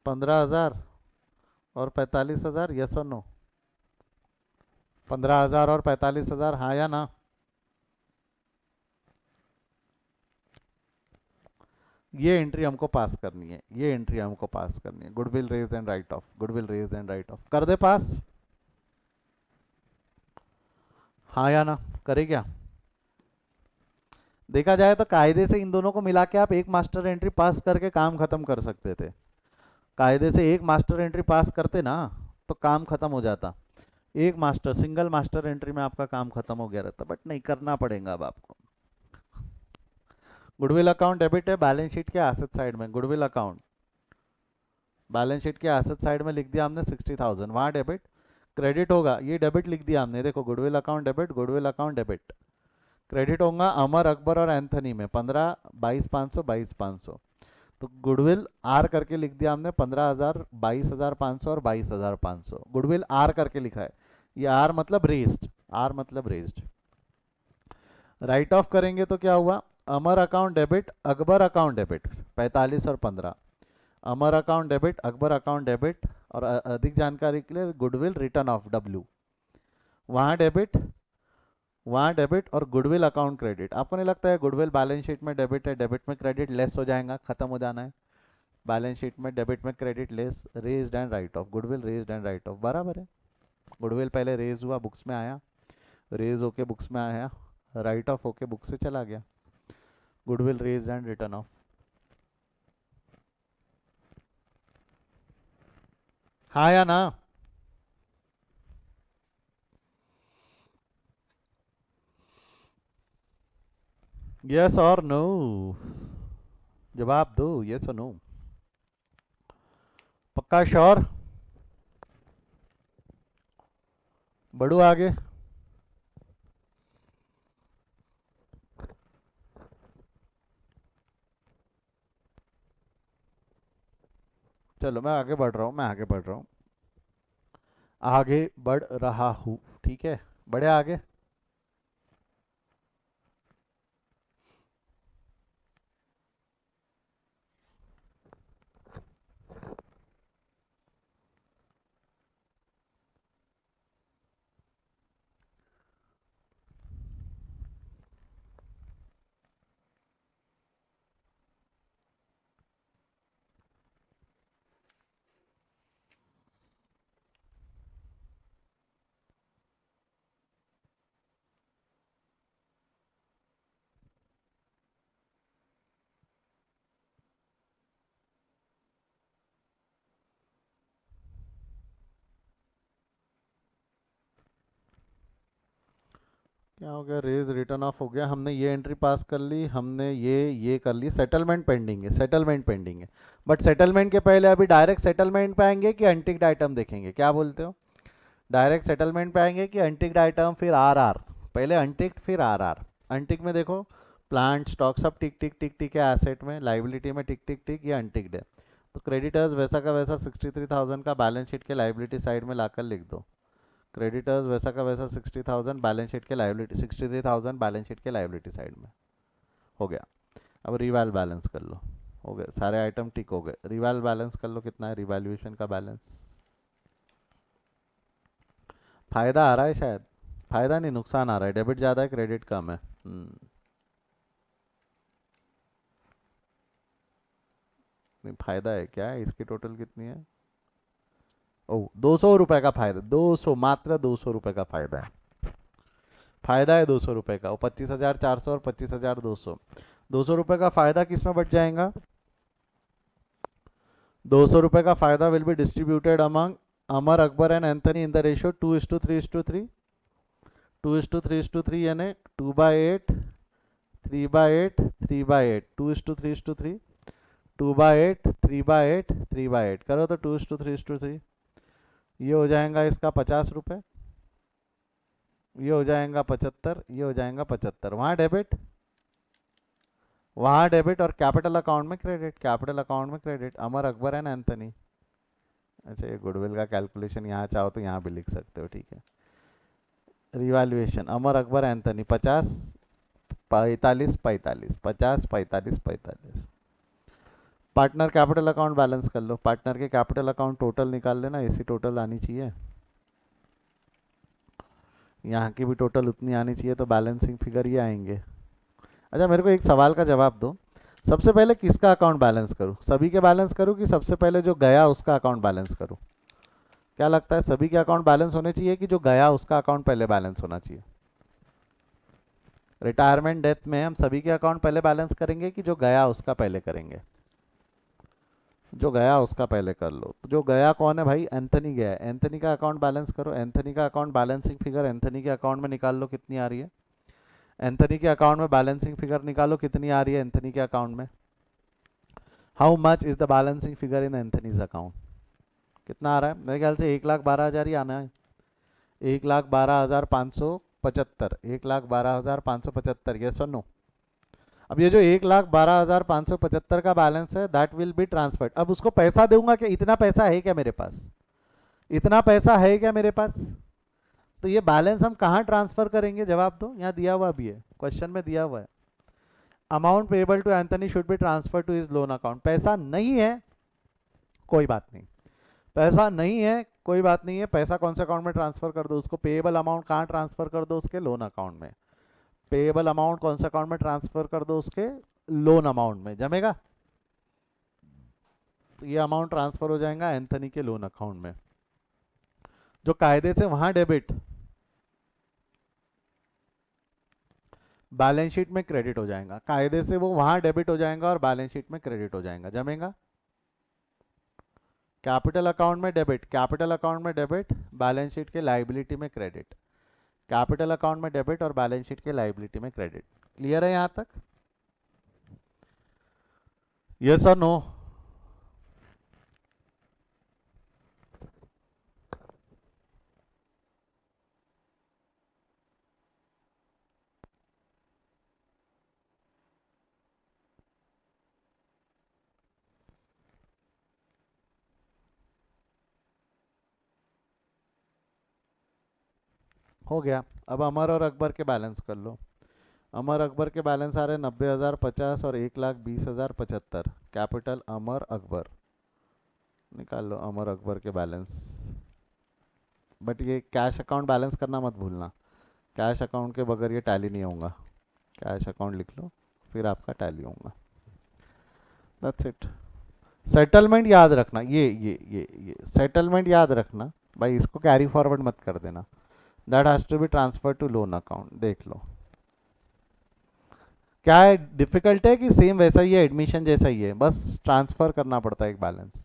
15,000 और 45,000, यस और नो? 15,000 और 45,000, हाँ या ना? ये एंट्री हमको पास करनी है, ये एंट्री हमको पास करनी है। Goodwill raise and write off, goodwill raise and write off कर दे पास, हाँ या ना? करे क्या? देखा जाए तो कायदे से इन दोनों को मिला के आप एक मास्टर एंट्री पास करके काम खत्म कर सकते थे। कायदे से एक मास्टर एंट्री पास करते ना तो काम खत्म हो जाता। एक मास्टर, सिंगल मास्टर एंट्री में आपका काम खत्म हो गया रहता, बट नहीं, करना पड़ेगा अब आपको। गुडविल अकाउंट डेबिट है बैलेंस शीट के एसेट साइड में, गुडविल अकाउंट बैलेंस शीट के एसेट साइड में लिख दिया हमने 60,000, वहाँ डेबिट। क्रेडिट होगा, ये डेबिट लिख दिया हमने, देखो goodwill account debit, goodwill account debit. Credit होगा अमर, अकबर और एंथनी में 15, 22,500, 22,500। तो गुडविल आर करके लिख दिया हमने 15,000, 22,500 और 22,500, गुडविल आर करके लिखा है। ये आर मतलब रेस्ड, आर मतलब रेस्ड। राइट ऑफ करेंगे तो क्या हुआ, Amar account debit, Akbar account debit 45 और 15, Amar account debit, Akbar account debit. और अधिक जानकारी के लिए गुडविल रिटर्न ऑफ डब्ल्यू, वहाँ डेबिट, वहाँ डेबिट और गुडविल अकाउंट क्रेडिट। आपको नहीं लगता है गुडविल बैलेंस शीट में डेबिट है, डेबिट में क्रेडिट लेस हो जाएगा, खत्म हो जाना है। बैलेंस शीट में डेबिट में credit less, raised and write off, goodwill raised and write of बराबर है। गुडविल पहले रेज हुआ, बुक्स में आया, रेज होके बुक्स में आया, राइट ऑफ होके बुक से चला गया। Goodwill raise and written off, हाँ या ना? यस और नो, जवाब दो, यस और नो। पक्का श्योर? बढ़ू आगे। चलो मैं आगे बढ़ रहा हूँ, मैं आगे बढ़ रहा हूँ, आगे बढ़ रहा हूँ, ठीक है, बढ़े आगे। क्या हो गया, रेज रिटर्न ऑफ हो गया, हमने ये एंट्री पास कर ली, हमने ये कर ली। सेटलमेंट पेंडिंग है, सेटलमेंट पेंडिंग है, बट सेटलमेंट के पहले अभी डायरेक्ट सेटलमेंट पे आएंगे कि अनटिक्ड आइटम देखेंगे, क्या बोलते हो? डायरेक्ट सेटलमेंट पे आएंगे कि अनटिक्ड आइटम फिर आर आर? पहले अनटिक्ड फिर आर आर। अनटिक में देखो प्लांट स्टॉक सब टिक टिक टिक टिक है, एसेट में, लाइबिलिटी में टिक टिक टिक, ये अनटिक्ड है। तो क्रेडिटर्स वैसा का वैसा 63,000 का बैलेंस शीट के लाइबिलिटी साइड में लाकर लिख दो। क्रेडिटर्स वैसा का वैसा 60,000 बैलेंस शीट के लाइबिलिटी, 63,000 बैलेंस शीट के लाइबिलिटी साइड में हो गया। अब रिवैल बैलेंस कर लो, हो गए सारे आइटम टिक हो गए। रिवैल बैलेंस कर लो, कितना है रिवैल्यूएशन का बैलेंस? फायदा आ रहा है शायद, फायदा नहीं नुकसान आ रहा है, डेबिट ज़्यादा है क्रेडिट कम है। नहीं फायदा है, क्या है इसकी टोटल कितनी है? ओह 200 रुपये का फायदा, 200, मात्र 200 रुपये का फायदा है, फायदा है 200 रुपये का। वो 25,400 और 25,200, 200 रुपये का फायदा किस में बच जाएगा? 200 रुपये का फायदा will be distributed among Amar, Akbar and Anthony in the ratio 2:3:3, 2:3:3 यानी 2/8, 3/8, 3/8, 2:3:3, 2/8, 3/8, 3/8 करो तो 2:3:3, ये हो जाएगा इसका 50 रुपये, ये हो जाएगा 75, ये हो जाएगा 75, वहाँ डेबिट, वहाँ डेबिट और कैपिटल अकाउंट में क्रेडिट, कैपिटल अकाउंट में credit. Amar Akbar and Anthony. अच्छा, ये गुडविल का कैलकुलेशन यहाँ चाहो तो यहाँ भी लिख सकते हो, ठीक है। Revaluation Amar Akbar Anthony 50 45 45, 50 45 45। Partner capital account balance कर लो, पार्टनर के कैपिटल अकाउंट टोटल निकाल लेना, इसी टोटल आनी चाहिए, यहाँ की भी टोटल उतनी आनी चाहिए, तो बैलेंसिंग फिगर ये आएंगे। अच्छा, मेरे को एक सवाल का जवाब दो, सबसे पहले किसका अकाउंट बैलेंस करूँ, सभी के बैलेंस करूँ कि सबसे पहले जो गया उसका अकाउंट बैलेंस करूँ? क्या लगता है, सभी के अकाउंट बैलेंस होने चाहिए कि जो गया उसका अकाउंट पहले बैलेंस होना चाहिए? रिटायरमेंट डेथ में हम सभी के अकाउंट पहले बैलेंस करेंगे कि जो गया उसका पहले करेंगे? जो गया उसका पहले कर लो। तो जो गया कौन है भाई, एंथनी गया है, एंथनी का अकाउंट बैलेंस करो, एंथनी का अकाउंट बैलेंसिंग फिगर एंथनी के अकाउंट में निकाल लो कितनी आ रही है, एंथनी के अकाउंट में बैलेंसिंग फिगर निकालो कितनी आ रही है एंथनी के अकाउंट में। How much is the balancing figure in Anthony's account? कितना आ रहा है? मेरे ख्याल से 1,12,000 ही आना है, 1,12,575, 1,12,575, यस और नो? अब ये जो 1,12,575 का बैलेंस है, दैट विल बी ट्रांसफर्ड। अब उसको पैसा दूंगा क्या, इतना पैसा है क्या मेरे पास, इतना पैसा है क्या मेरे पास? तो ये बैलेंस हम कहाँ ट्रांसफर करेंगे, जवाब दो, यहाँ दिया हुआ भी है, क्वेश्चन में दिया हुआ है। Amount payable to Anthony should be transfer to his loan account. पैसा नहीं है, कोई बात नहीं, पैसा नहीं है कोई बात नहीं है, पैसा कौन से अकाउंट में ट्रांसफर कर दो उसको, पेएबल अमाउंट कहाँ ट्रांसफर कर दो, उसके लोन अकाउंट में। पेएबल अमाउंट कौन से अकाउंट में ट्रांसफर कर दो, उसके लोन अमाउंट में, जमेगा? तो ये अमाउंट ट्रांसफर हो जाएगा एंथनी के लोन अकाउंट में, जो कायदे से वहां डेबिट, बैलेंस शीट में क्रेडिट हो जाएगा, कायदे से वो वहां डेबिट हो जाएगा और बैलेंस शीट में क्रेडिट हो जाएगा, जमेगा? कैपिटल अकाउंट में डेबिट, कैपिटल अकाउंट में डेबिट, बैलेंस शीट के लाइबिलिटी में क्रेडिट, कैपिटल अकाउंट में डेबिट और बैलेंस शीट के लाइबिलिटी में क्रेडिट। क्लियर है यहां तक? यस और नो? हो गया। अब अमर और अकबर के बैलेंस कर लो। अमर अकबर के बैलेंस आ रहे हैं 90,050 और 1,20,075। कैपिटल अमर अकबर, निकाल लो अमर अकबर के बैलेंस। बट ये कैश अकाउंट बैलेंस करना मत भूलना, कैश अकाउंट के बगैर ये टैली नहीं होगा। कैश अकाउंट लिख लो, फिर आपका टैली होगा। That's it. सेटलमेंट याद रखना, ये सेटलमेंट याद रखना भाई, इसको कैरी फॉरवर्ड मत कर देना। That has to be transfer to loan account. देख लो क्या है, डिफिकल्ट है कि सेम वैसा ही है, एडमिशन जैसा ही है, बस ट्रांसफर करना पड़ता है एक बैलेंस।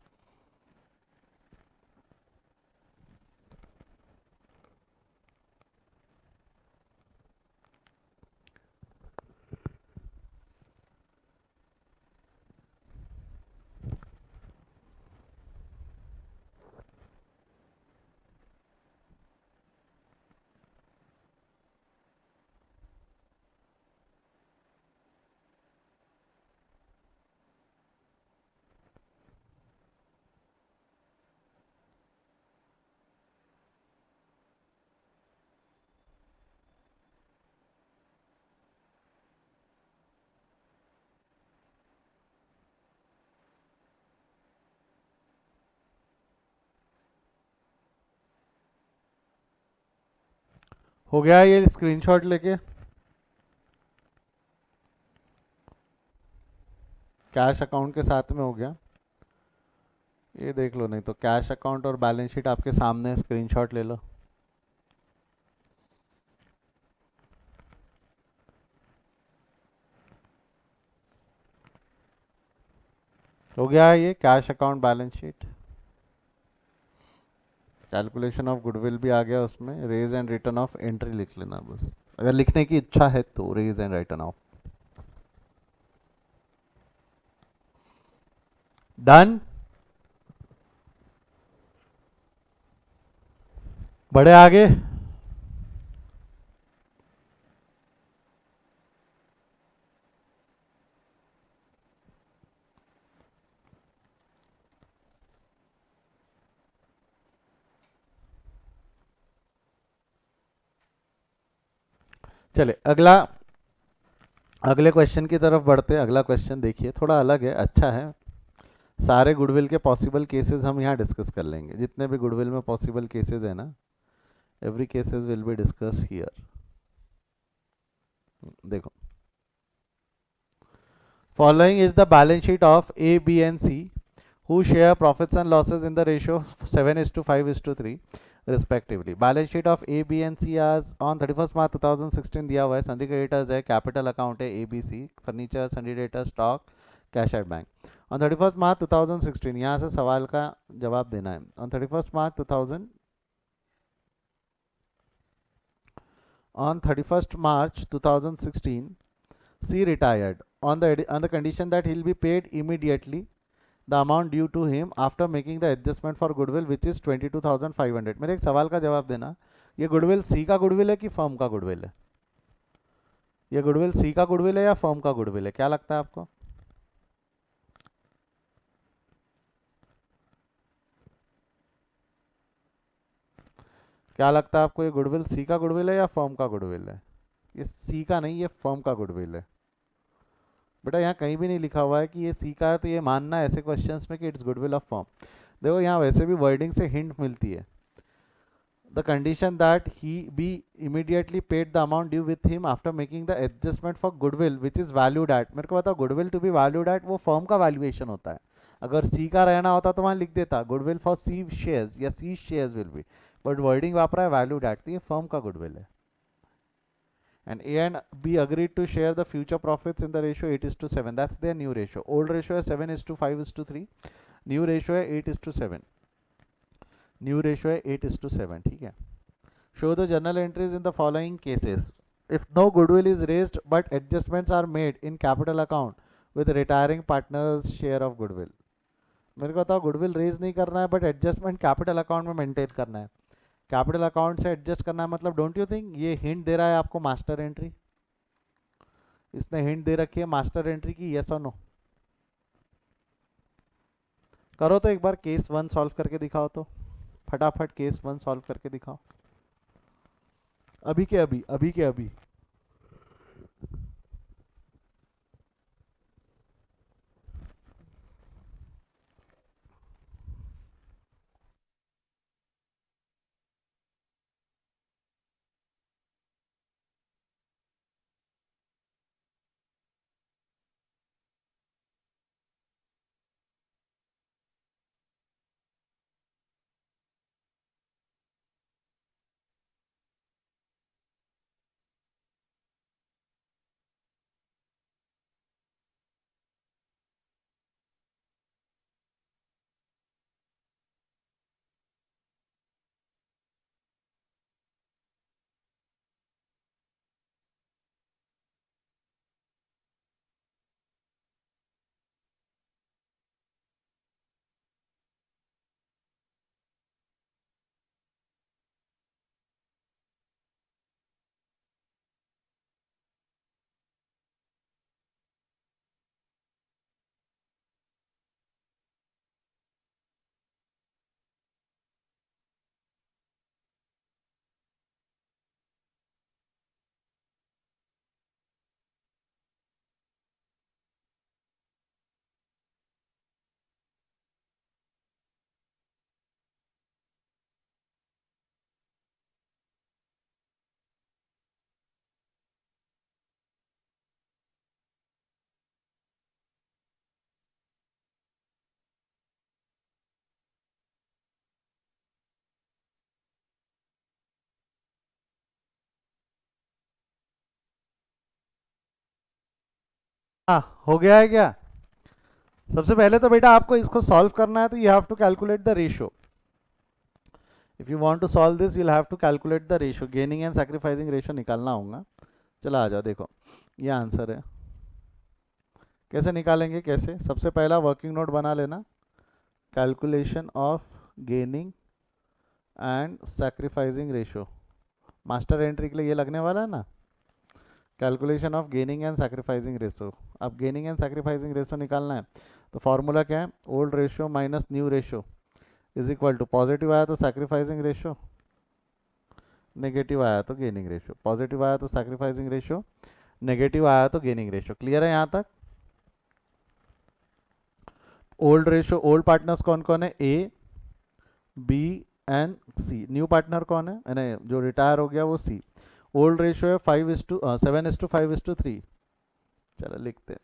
हो गया ये स्क्रीनशॉट लेके, कैश अकाउंट के साथ में हो गया, ये देख लो, नहीं तो कैश अकाउंट और बैलेंस शीट आपके सामने, स्क्रीनशॉट ले लो। हो गया ये cash account balance sheet, calculation of goodwill भी आ गया उसमें, raise and written off entry लिख लेना बस, अगर लिखने की इच्छा है तो, raise and written off. Done. बढ़े आगे। चले अगला, अगले क्वेश्चन की तरफ बढ़ते हैं। अगला क्वेश्चन देखिए, थोड़ा अलग है, अच्छा है। सारे गुडविल के पॉसिबल केसेस हम यहाँ डिस्कस कर लेंगे, जितने भी गुडविल में पॉसिबल केसेस है ना, every cases will be discuss here. देखो, following is the balance sheet of A B and C who share profits and losses in the ratio 7:5:3 respectively. Balance sheet of A B and C as on 31 March 2016 दिया हुआ है। Sundry creditors है, capital account है A B C, furniture, sundry debtor, stock, cash at bank. On 31 March 2016 यहाँ से सवाल का जवाब देना है। On 31 March 2000 on 31st March 2016 C retired on the condition that he'll be paid immediately the amount due to him after making the adjustment for goodwill which is 22,500। मेरे एक सवाल का जवाब देना, ये गुडविल सी का गुडविल है कि फर्म का गुडविल है? ये गुडविल सी का गुडविल है या फर्म का गुडविल है, क्या लगता है आपको? क्या लगता है आपको, ये गुडविल सी का गुडविल है या फर्म का गुडविल है? ये सी का नहीं, ये फर्म का गुडविल है। बेटा यहाँ कहीं भी नहीं लिखा हुआ है कि ये सी का है, तो ये मानना है ऐसे क्वेश्चंस में कि इट्स गुडविल ऑफ फर्म। देखो यहाँ वैसे भी वर्डिंग से हिंट मिलती है, the condition that he be immediately paid the amount due with him after making the adjustment for goodwill which is valued at। मेरे को बताओ, goodwill to be valued at वो फर्म का वैल्यूएशन होता है। अगर सी का रहना होता तो वहां लिख देता गुडविल फॉर सी शेयर्स या C shares will be, but wording वापरा है वैल्यूड एट, तो ये फर्म का गुडविल है। And A and B agreed to share the future profits in the ratio 8:7। That's their new ratio। Old ratio है 7:5:3, new ratio है 8:7। New ratio है 8:7, ठीक है। Show the journal entries in the following cases. If no goodwill is raised but adjustments are made in capital account with retiring partners share of goodwill। मेरे को बताओ, goodwill raise नहीं करना है बट एडजस्टमेंट कैपिटल अकाउंट में maintain करना है। Capital account से एडजस्ट करना है, मतलब डोंट यू थिंक ये हिंट दे रहा है आपको मास्टर एंट्री? इसने हिंट दे रखी है मास्टर एंट्री की, यस और नो? करो तो एक बार केस 1 सॉल्व करके दिखाओ तो, फटाफट केस 1 सॉल्व करके दिखाओ, अभी के अभी, अभी के अभी। हाँ, हो गया है क्या? सबसे पहले तो बेटा आपको इसको सॉल्व करना है, तो you have to calculate the ratio. If you want to solve this you have to calculate the ratio, gaining and sacrificing ratio निकालना होगा। चला आ जाओ, देखो ये आंसर है। कैसे निकालेंगे, कैसे? सबसे पहला वर्किंग नोट बना लेना, calculation of gaining and sacrificing ratio, master entry के लिए ये लगने वाला है ना, calculation of gaining and sacrificing ratio. अब गेनिंग एंड सैक्रिफाइसिंग रेशियो निकालना है, तो फॉर्मूला क्या है, old ratio minus new ratio is equal to, positive आया तो सैक्रिफाइसिंग रेशियो, नेगेटिव आया तो गेनिंग रेशियो, पॉजिटिव आया तो सैक्रिफाइसिंग रेशियो, नेगेटिव आया तो गेनिंग रेशियो। क्लियर है यहाँ तक? ओल्ड रेशियो, ओल्ड पार्टनर्स कौन कौन है, A B and C. New partner कौन है, यानी जो रिटायर हो गया वो सी। ओल्ड रेशियो है 7:5:3। चलो लिखते हैं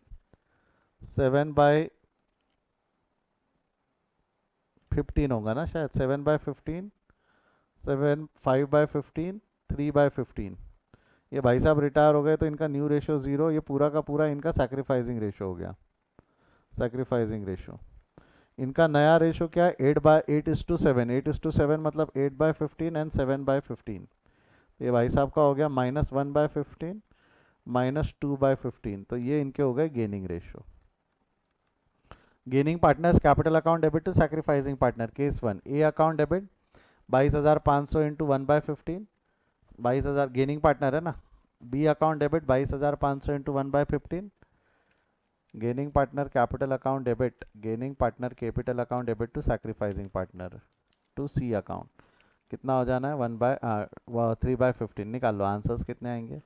7/15 होगा ना शायद, 7/15, 5/15, 3/15। ये भाई साहब रिटायर हो गए तो इनका न्यू रेशियो 0, ये पूरा का पूरा इनका सैक्रिफाइसिंग रेशियो हो गया, सैक्रिफाइसिंग रेशियो। इनका नया रेशियो क्या है, 8/8:7। 8:7 मतलब 8/15 एंड 7/15। ये भाई साहब का हो गया -1/15 -2/15, तो ये इनके हो गए gaining ratio. Gaining partners capital account debit to sacrificing partner. Case 1, A account debit 22,500 into 1/15, 22,000 gaining partner है ना। B account debit 22,500 into 1/15, gaining partner capital account debit, gaining partner capital account debit to sacrificing partner to C account. कितना हो जाना है, 3/15। निकाल लो answers कितने आएंगे,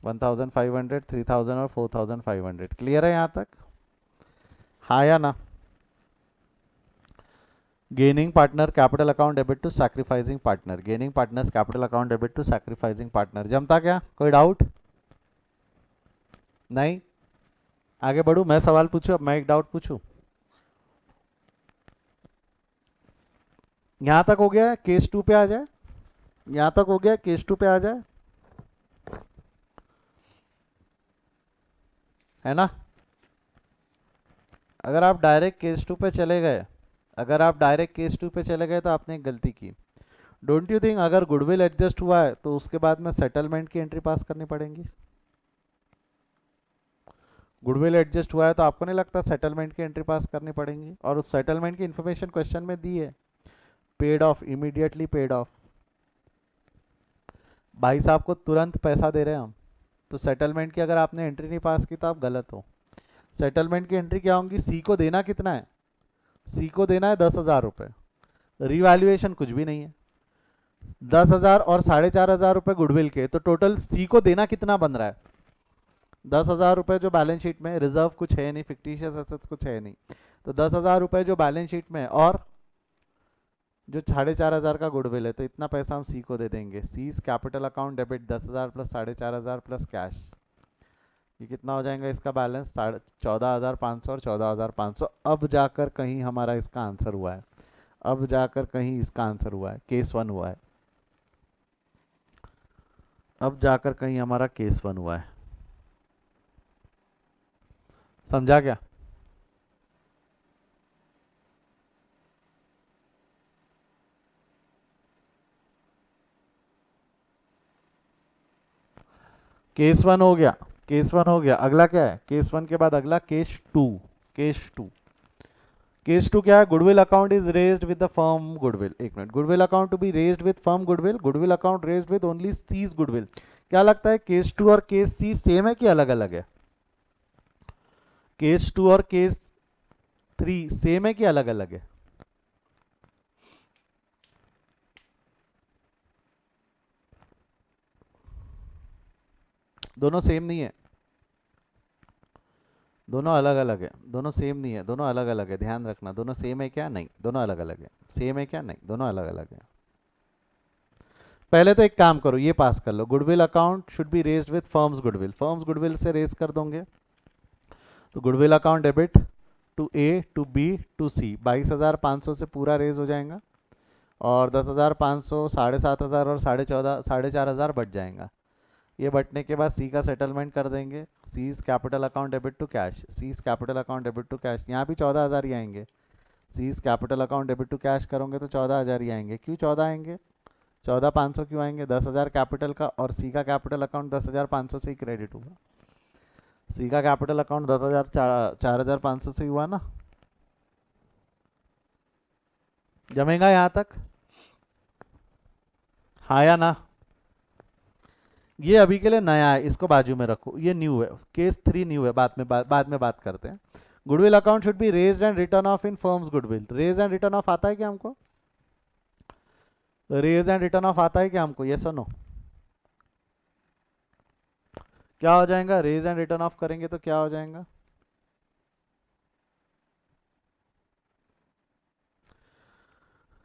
1,500, 3,000 और 4,500। क्लियर है यहाँ तक, हाँ या ना? Gaining partner capital account debit to sacrificing partner, gaining partners capital account debit to sacrificing partner. जमता क्या, कोई डाउट? नहीं? आगे बढ़ू, मैं सवाल पूछूं, अब मैं एक डाउट पूछूं। यहां तक हो गया, केस 2 पे आ जाए। यहां तक हो गया, केस 2 पे आ जाए, है ना? अगर आप डायरेक्ट केस 2 पे चले गए, अगर आप डायरेक्ट केस 2 पे चले गए तो आपने एक गलती की। डोंट यू थिंक अगर गुडविल एडजस्ट हुआ है तो उसके बाद में सेटलमेंट की एंट्री पास करनी पड़ेगी? गुडविल एडजस्ट हुआ है तो आपको नहीं लगता सेटलमेंट की एंट्री पास करनी पड़ेगी? और उस सेटलमेंट की इंफॉर्मेशन क्वेश्चन में दी है, paid of, immediately paid of. भाई साहब को तुरंत पैसा दे रहे हैं हम, तो सेटलमेंट की अगर आपने एंट्री नहीं पास की तो आप गलत हो। सेटलमेंट की एंट्री क्या होंगी, सी को देना कितना है, सी को देना है 10,000 रुपये, रिवैल्यूएशन कुछ भी नहीं है। 10,000 और 4,500 रुपये गुडविल के, तो टोटल सी को देना कितना बन रहा है, 10,000 रुपये जो बैलेंस शीट में, रिजर्व कुछ है नहीं, फिक्टिशियस एसेट्स कुछ है नहीं, तो 10,000 रुपये जो बैलेंस शीट में, और जो 4,500 का गुडविल है, तो इतना पैसा हम सी को दे देंगे। C's capital account debit 10,000 plus 4,500 plus cash, ये कितना हो जाएगा इसका बैलेंस, 14,500 और 14,500। अब जाकर कहीं हमारा इसका आंसर हुआ है, अब जाकर कहीं इसका आंसर हुआ है, केस 1 हुआ है, अब जाकर कहीं हमारा केस 1 हुआ है। समझा क्या? केस 1 हो गया, केस 1 हो गया। अगला क्या है, केस 1 के बाद अगला केस 2। केस 2, केस 2 क्या है, goodwill account is raised with the firm goodwill. एक minute, goodwill account to be raised with firm goodwill, goodwill account raised with only C's goodwill. क्या लगता है, केस 2 और केस सी सेम है कि अलग अलग है? केस 2 और केस 3 सेम है कि अलग अलग है? दोनों सेम नहीं है, दोनों अलग अलग है, दोनों सेम नहीं है, दोनों अलग अलग है। ध्यान रखना, दोनों सेम है क्या, नहीं, दोनों अलग अलग है। सेम है क्या, नहीं, दोनों अलग अलग है। पहले तो एक काम करो, ये पास कर लो, goodwill account should be raised with firm's goodwill, firm's goodwill से रेज कर दोगे, तो goodwill account debit to A to B to C, 22,500 से पूरा रेज हो जाएगा, और 10,500, 7,500 और 4,500 बच जाएगा। ये बटने के बाद सी का सेटलमेंट कर देंगे, C's capital account debit to cash, C's capital account debit to cash, यहाँ भी 14,000 ही आएंगे। C's capital account debit to cash करोगे तो 14,000 ही आएंगे। क्यों 14 आएंगे, 14,500 क्यों आएंगे, 10,000 कैपिटल का, और सी का कैपिटल अकाउंट 10,500 से ही क्रेडिट हुआ। सी का कैपिटल अकाउंट 10,000 4,500 से ही हुआ ना। जमेगा यहां तक? हाँ या ना? ये अभी के लिए नया है, इसको बाजू में रखो, ये न्यू है, केस 3 न्यू है, बाद में बात करते हैं। Goodwill account should be raised and written off in firms goodwill. Raise and written off आता है क्या हमको? रेज एंड रिटर्न ऑफ आता है क्या हमको? यस और नो? क्या हो जाएगा? रेज एंड रिटर्न ऑफ करेंगे तो क्या हो जाएगा?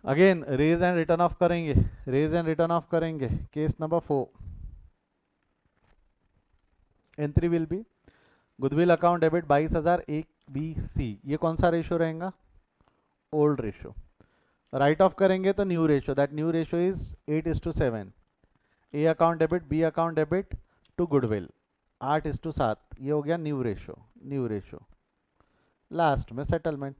Again raise and written off करेंगे, रेज एंड रिटर्न ऑफ करेंगे। Case number 4, entry will be goodwill account debit 22,000 एक बी सी। ये कौन सा रेशियो रहेगा? Old ratio. राइट ऑफ करेंगे तो new ratio, that new ratio is 8:7। A account debit B account debit to goodwill 8:7, ये हो गया new ratio. New ratio last में सेटलमेंट।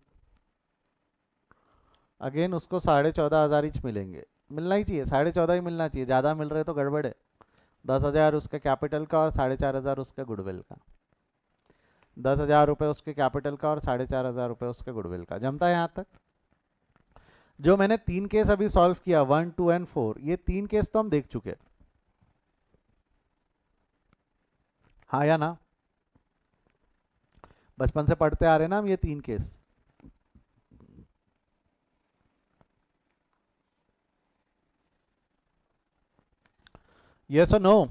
अगेन उसको 14,500 इंच मिलेंगे, मिलना ही चाहिए, 14,500 ही मिलना चाहिए, ज़्यादा मिल रहे तो गड़बड़ है। 10,000 उसके कैपिटल का और 4,500 उसके गुडविल का। 10,000 रुपये उसके कैपिटल का और 4,500 रुपये उसके गुडविल का। जमता है यहाँ तक? जो मैंने 3 केस अभी सॉल्व किया 1, 2 एंड 4, ये 3 केस तो हम देख चुके। हाँ या ना? बचपन से पढ़ते आ रहे ना हम ये 3 केस। यस और नो?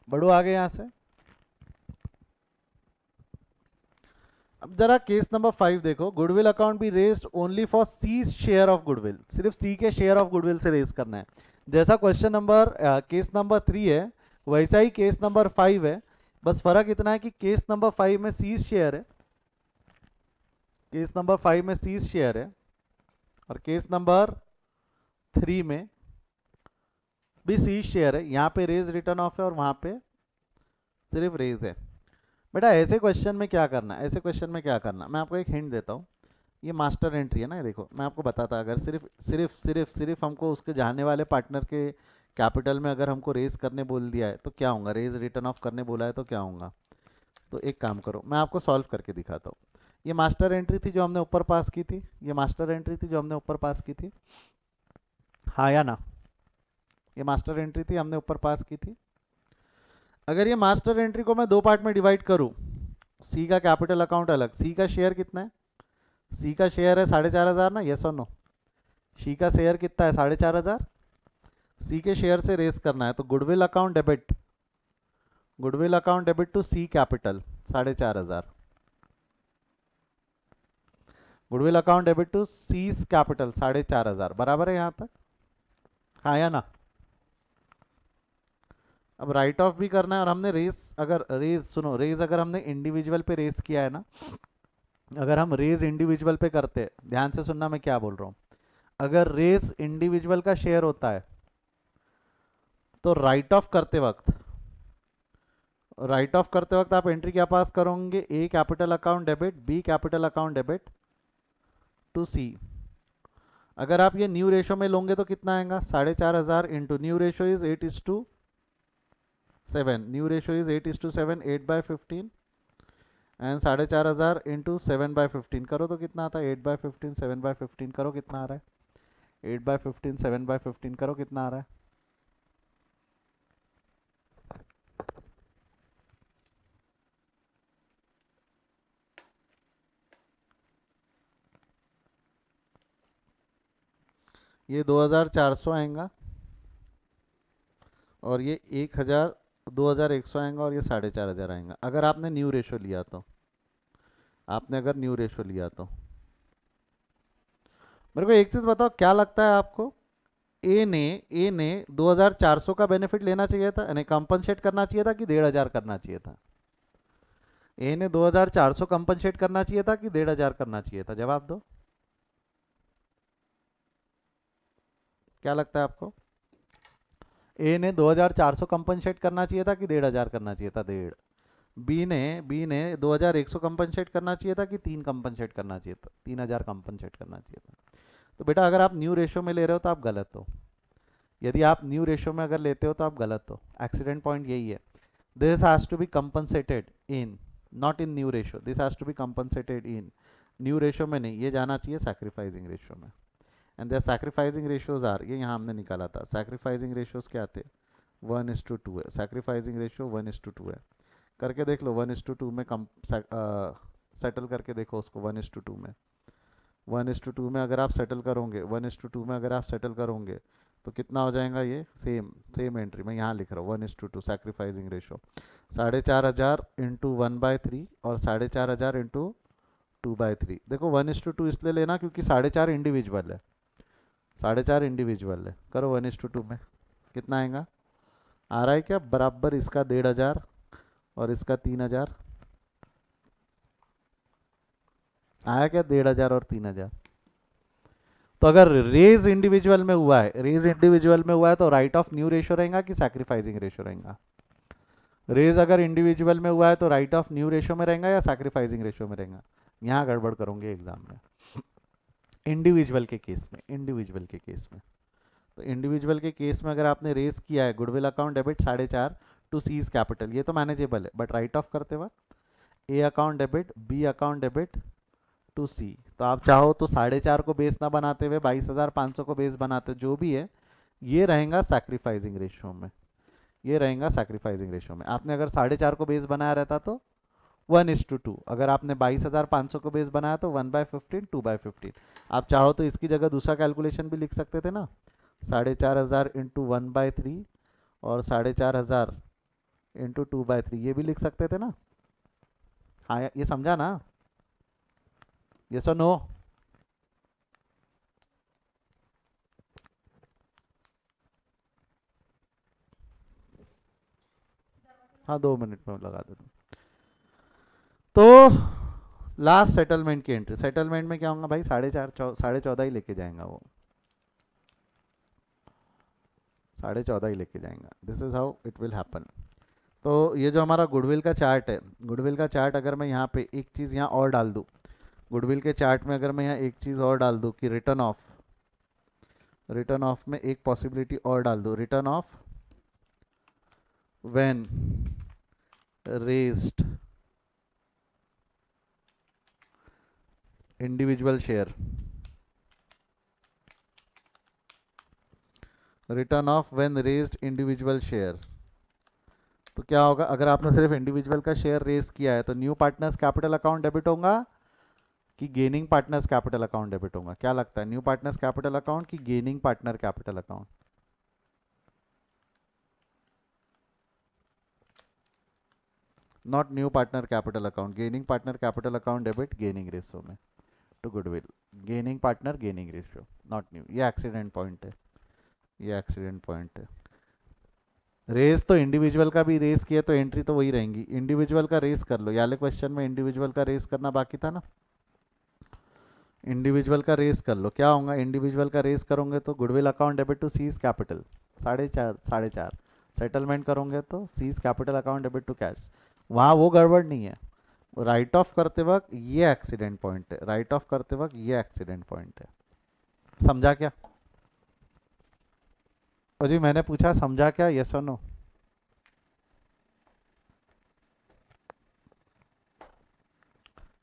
बढ़ो आगे यहां से। अब जरा केस नंबर 5 देखो। Goodwill account be raised only for C share of goodwill. सिर्फ सी के शेयर ऑफ गुडविल से रेज करना है। जैसा क्वेश्चन नंबर केस नंबर 3 है, वैसा ही केस नंबर 5 है। बस फर्क इतना है कि केस नंबर 5 में सी शेयर है, केस नंबर 5 में सी शेयर है, और केस नंबर 3 में भी सी शेयर है। यहाँ पे रेज रिटर्न ऑफ है और वहां पे सिर्फ रेज है। बेटा ऐसे क्वेश्चन में क्या करना है, ऐसे क्वेश्चन में क्या करना, मैं आपको एक हिंट देता हूँ। ये मास्टर एंट्री है ना, ये देखो मैं आपको बताता, अगर सिर्फ सिर्फ सिर्फ सिर्फ हमको उसके जाने वाले पार्टनर के कैपिटल में अगर हमको रेज करने बोल दिया है तो क्या होगा, रेज रिटर्न ऑफ करने बोला है तो क्या होगा। तो एक काम करो, मैं आपको सॉल्व करके दिखाता हूँ। ये मास्टर एंट्री थी जो हमने ऊपर पास की थी, ये मास्टर एंट्री थी जो हमने ऊपर पास की थी। हाँ या ना? ये मास्टर एंट्री थी, हमने ऊपर पास की थी। अगर ये मास्टर एंट्री को मैं 2 पार्ट में डिवाइड करूं, सी का कैपिटल अकाउंट अलग, सी का शेयर कितना है? सी का शेयर है 4,500 ना, यस और नो? सी का शेयर कितना है? 4,500। सी के शेयर से रेस करना है तो goodwill account debit, goodwill account debit to C capital 4,500। Goodwill account debit to C capital 4,500, बराबर है यहां तक? हाँ या ना? अब राइट ऑफ भी करना है और हमने रेस, अगर रेस सुनो, रेस अगर हमने इंडिविजुअल पे रेस किया है ना, अगर हम रेज इंडिविजुअल पे करते हैं, ध्यान से सुनना मैं क्या बोल रहा हूँ, अगर रेज इंडिविजुअल का शेयर होता है तो राइट ऑफ करते वक्त, राइट ऑफ करते वक्त आप एंट्री क्या पास करोगे? A capital account debit B capital account debit to C. अगर आप ये न्यू रेशो में लोगे तो कितना आएगा? 4,500 into new ratio is 8:7, new ratio is 8:7, 8/15 and 4,500 into 7/15 करो तो कितना आता है? 8/15, 7/15 करो कितना आ रहा है? 8/15, 7/15 करो कितना आ रहा है? ये 2,400 आएगा और ये 1,000, 2,100 आएगा और ये 4,500 आएगा। अगर आपने न्यू रेशो लिया तो, आपने अगर न्यू रेशो लिया तो मेरे को एक चीज बताओ, क्या लगता है आपको, ए ने 2,400 का बेनिफिट लेना चाहिए था, यानी कंपनसेट करना चाहिए था कि 1,500 करना चाहिए था? ए ने 2,400 कंपनसेट करना चाहिए था कि 1,500 करना चाहिए था? जवाब दो, क्या लगता है आपको? ए ने 2,400 कंपनसेट करना चाहिए था कि 1,500 करना चाहिए था? 1.5। बी ने 2,100 कंपनसेट करना चाहिए था कि 3 कंपनसेट करना चाहिए था? 3,000 कंपनसेट करना चाहिए था। तो बेटा अगर आप न्यू रेशो में ले रहे हो तो आप गलत हो। यदि आप न्यू रेशो में अगर लेते हो तो आप गलत हो। एक्सीडेंट पॉइंट यही है। This has to be compensated in, not in new ratio, this has to be compensated in new ratio में नहीं, ये जाना चाहिए सैक्रिफाइसिंग रेशो में। And their sacrificing ratios are, ये यहाँ हमने निकाला था, सैक्रिफाइसिंग रेशियोज क्या थे, 1:2 है, सैक्रिफाइसिंग रेशियो 1:2 है। करके देख लो 1:2 में कम सेटल करके देखो उसको 1:2 में। 1:2 में अगर आप सेटल करोगे, 1:2 में अगर आप सेटल करोगे तो कितना हो जाएगा, ये सेम सेम एंट्री मैं यहाँ लिख रहा हूँ 1:2 सैक्रिफाइसिंग रेशो 4,500 इंटू 1/3 और 4,500 इंटू 2/3। देखो 1:2 इसलिए लेना क्योंकि 4.5 इंडिविजुअल है, 4.5 इंडिविजुअल है। करो 1:2 में कितना आएगा, आ रहा है क्या बराबर इसका 1,500 और इसका 3,000, आया क्या 1,500 और 3,000। तो अगर रेज इंडिविजुअल में हुआ है, रेज इंडिविजुअल में हुआ है तो राइट ऑफ न्यू रेशो रहेगा कि सैक्रिफाइसिंग रेशो रहेगा। रेज अगर इंडिविजुअल में हुआ है तो राइट ऑफ न्यू रेशो में रहेगा या सैक्रिफाइसिंग रेशो में रहेगा। यहाँ गड़बड़ करोगे एग्जाम में इंडिविजुअल के केस में, इंडिविजुअल के केस में। तो इंडिविजुअल के केस में अगर आपने रेज किया है goodwill account debit 4.5 to C's capital, ये तो मैनेजेबल है, बट राइट ऑफ करते वक्त A account debit B account debit to C, तो आप चाहो तो 4.5 को बेस ना बनाते हुए 22,500 को बेस बनाते, जो भी है ये रहेगा सैक्रिफाइसिंग रेशियो में, ये रहेगा सैक्रिफाइसिंग रेशियो में। आपने अगर 4.5 को बेस बनाया रहता तो 1:2, अगर आपने 22,500 को बेस बनाया तो 1/15 2/15। आप चाहो तो इसकी जगह दूसरा कैलकुलेशन भी लिख सकते थे ना, 4,500 इंटू 1/3 और 4,500 इंटू 2/3, ये भी लिख सकते थे ना। हाँ ये समझा ना, यस और नो। हाँ 2 मिनट में लगा देता हूँ। तो लास्ट सेटलमेंट की एंट्री, सेटलमेंट में क्या होगा भाई, 14.5 ही लेके जाएगा वो, 14.5 ही लेके जाएगा। This is how it will happen. तो ये जो हमारा गुडविल का चार्ट है, गुडविल का चार्ट अगर मैं यहाँ पे एक चीज़ यहाँ और डाल दूँ, गुडविल के चार्ट में अगर मैं यहाँ एक चीज़ और डाल दूँ कि रिटर्न ऑफ में एक पॉसिबिलिटी और डाल दूँ, return of when raised individual share, return of when raised individual share. तो क्या होगा, अगर आपने सिर्फ इंडिविजुअल का शेयर रेज किया है तो new partners capital account debit होगा कि gaining partners capital account debit होगा, क्या लगता है, न्यू पार्टनर्स कैपिटल अकाउंट कि gaining partner capital account. Not new partner capital account, gaining partner capital account debit gaining ratio में to goodwill, gaining partner gaining ratio not new. ये accident point है, ये accident point है। Raise तो individual का भी race किया तो एंट्री तो वही रहेंगी, इंडिविजुअल का रेस कर लो, याले क्वेश्चन में इंडिविजुअल का रेस करना बाकी था ना, इंडिविजुअल का रेस कर लो। क्या होगा, इंडिविजुअल का रेस करोगे तो goodwill account debit to C's capital 4.5 settlement करोगे तो C's capital account debit to cash, वहाँ वो गड़बड़ नहीं है। राइट ऑफ करते वक्त ये एक्सीडेंट पॉइंट है, राइट ऑफ करते वक्त ये एक्सीडेंट पॉइंट है। समझा क्या, और जी मैंने पूछा समझा क्या, यस और नो।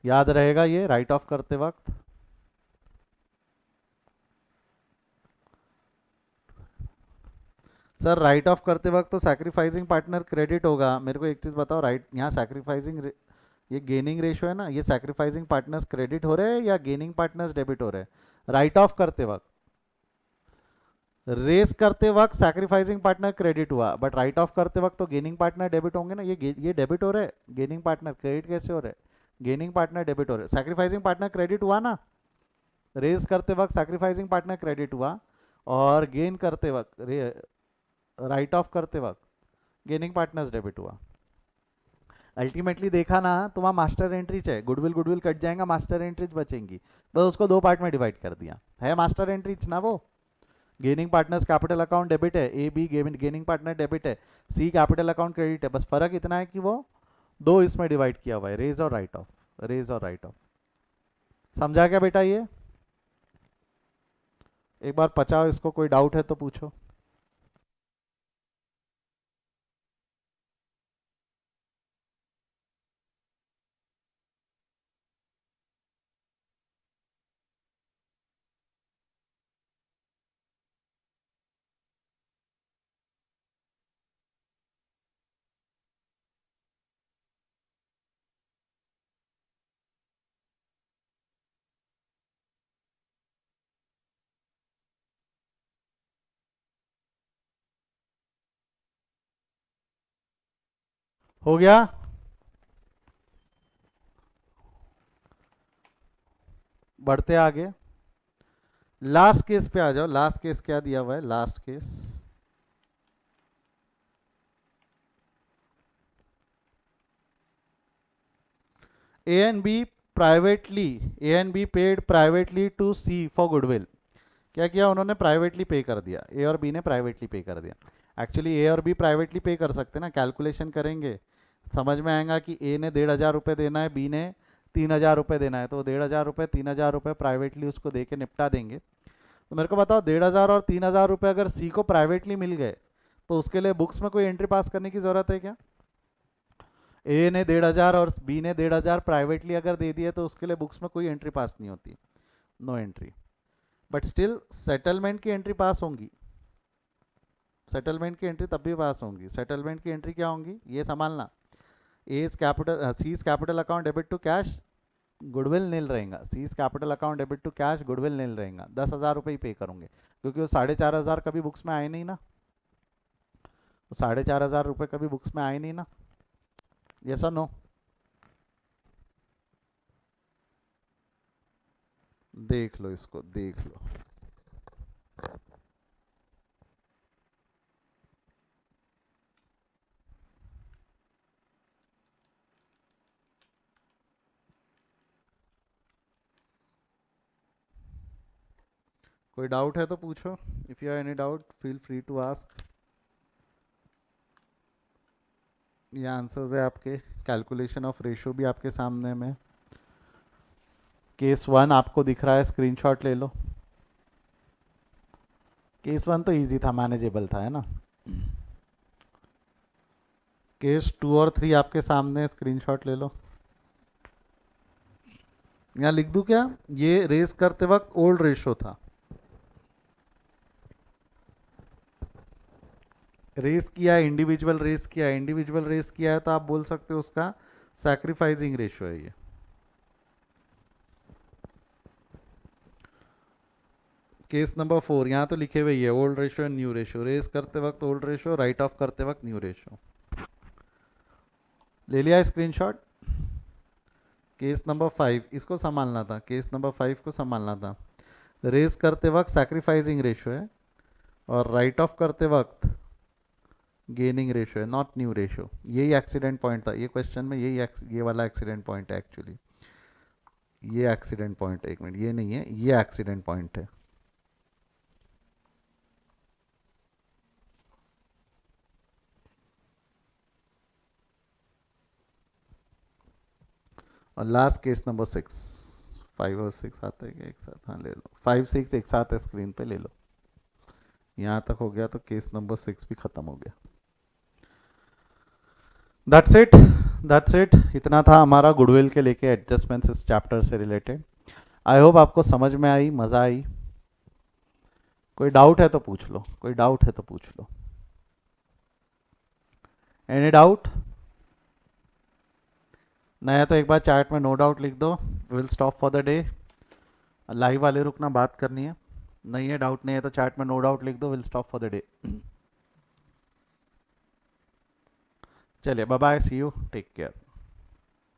याद रहेगा ये राइट ऑफ करते वक्त। सर राइट ऑफ करते वक्त तो सैक्रिफाइसिंग पार्टनर क्रेडिट होगा, मेरे को एक चीज़ बताओ, राइट यहाँ सैक्रिफाइसिंग ये गेनिंग रेशियो है ना, ये सैक्रिफाइसिंग पार्टनर्स क्रेडिट हो रहे हैं या गेनिंग पार्टनर्स डेबिट हो रहे हैं। राइट ऑफ करते वक्त, रेस करते वक्त सैक्रिफाइसिंग पार्टनर क्रेडिट हुआ, बट राइट ऑफ करते वक्त तो गेनिंग पार्टनर डेबिट होंगे ना, ये डेबिट हो रहे हैं, गेनिंग पार्टनर क्रेडिट कैसे हो रहे हैं, गेनिंग पार्टनर डेबिट हो रहे हैं, सैक्रिफाइसिंग पार्टनर क्रेडिट हुआ ना, रेस करते वक्त सैक्रिफाइसिंग पार्टनर क्रेडिट हुआ, और गेन करते वक्त राइट ऑफ करते वक्त गेनिंग पार्टनर्स डेबिट हुआ। अल्टीमेटली देखा ना तो वहाँ मास्टर एंट्रीज है, गुडविल गुडविल कट जाएगा, मास्टर एंट्रीज बचेंगी, बस उसको दो पार्ट में डिवाइड कर दिया है, मास्टर एंट्रीज ना वो, gaining partners capital account debit है, A B gaining partner debit है, सी कैपिटल अकाउंट क्रेडिट है, बस फर्क इतना है कि वो दो इसमें डिवाइड किया हुआ है, रेज और राइट ऑफ, रेज और राइट ऑफ। समझा क्या बेटा ये, एक बार पचाओ इसको, कोई डाउट है तो पूछो। हो गया। बढ़ते आगे, लास्ट केस पे आ जाओ। लास्ट केस क्या दिया हुआ है? Last case A and B privately, A and B paid privately to C for goodwill. क्या किया उन्होंने? प्राइवेटली पे कर दिया। ए और बी ने प्राइवेटली पे कर दिया। एक्चुअली ए और बी प्राइवेटली पे कर सकते ना, कैलकुलेशन करेंगे समझ में आएगा कि ए ने 1,500 रुपये देना है, बी ने 3,000 रुपये देना है, तो 1,500 रुपये 3,000 रुपये प्राइवेटली उसको दे के निपटा देंगे। तो मेरे को बताओ, 1,500 और 3,000 रुपये अगर सी को प्राइवेटली मिल गए तो उसके लिए बुक्स में कोई एंट्री पास करने की ज़रूरत है क्या? ए ने 1,500 और बी ने 1,500 प्राइवेटली अगर दे दिए तो उसके लिए बुक्स में कोई एंट्री पास नहीं होती, no entry. But still settlement की एंट्री पास होंगी। सेटलमेंट की एंट्री तब भी पास होंगी। सेटलमेंट की एंट्री क्या होंगी ये संभालना। As capital, C's capital account debit to cash, goodwill nil रहेगा। C's capital account debit to cash, goodwill nil रहेगा। 10,000 रुपये ही पे करूंगे क्योंकि वो 4,500 कभी बुक्स में आए नहीं ना, वो 4,500 रुपये कभी बुक्स में आए नहीं ना। यस और नो? देख लो इसको, देख लो। कोई डाउट है तो पूछो। If you have any doubt feel free to ask. ये आंसर्स है आपके। कैलकुलेशन ऑफ रेशियो भी आपके सामने में। केस 1 आपको दिख रहा है, स्क्रीनशॉट ले लो। केस 1 तो इजी था, मैनेजेबल था, है ना। केस 2 और 3 आपके सामने, स्क्रीनशॉट ले लो। यहाँ लिख दूं क्या? ये रेस करते वक्त ओल्ड रेशो था। रेस किया है, इंडिविजुअल रेस किया है, इंडिविजुअल रेस किया है तो आप बोल सकते हो उसका सैक्रिफाइसिंग रेशो है ये। केस नंबर 4 यहाँ तो लिखे हुए ही है, old ratio and new ratio. Raise करते वक्त ओल्ड रेशो, राइट ऑफ करते वक्त न्यू रेशो। ले लिया स्क्रीनशॉट? केस नंबर 5 इसको संभालना था, केस नंबर 5 को संभालना था। रेस करते वक्त सैक्रिफाइसिंग रेशो है और राइट ऑफ करते वक्त गेनिंग रेशो है, नॉट न्यू रेशो। यही एक्सीडेंट पॉइंट था ये क्वेश्चन में, यही ये वाला एक्सीडेंट पॉइंट है एक्चुअली। ये एक्सीडेंट पॉइंट है, एक मिनट, ये नहीं है, ये एक्सीडेंट पॉइंट है। और लास्ट केस नंबर 6, 5 और 6 आते हैं क्या एक साथ? हाँ ले लो, 5 6 एक साथ है, स्क्रीन पे ले लो। यहाँ तक हो गया तो केस नंबर 6 भी खत्म हो गया। That's it, that's it. इतना था हमारा गुडविल के लेके एडजस्टमेंट्स इस चैप्टर से रिलेटेड। आई होप आपको समझ में आई, मज़ा आई। कोई डाउट है तो पूछ लो, कोई डाउट है तो पूछ लो। Any doubt? नया तो एक बार चैट में नो डाउट लिख दो। Will stop for the day. Live वाले रुकना, बात करनी है। नहीं है, डाउट नहीं है तो चैट में नो डाउट लिख दो, will stop for the day. चलिए bye bye, see you, take care.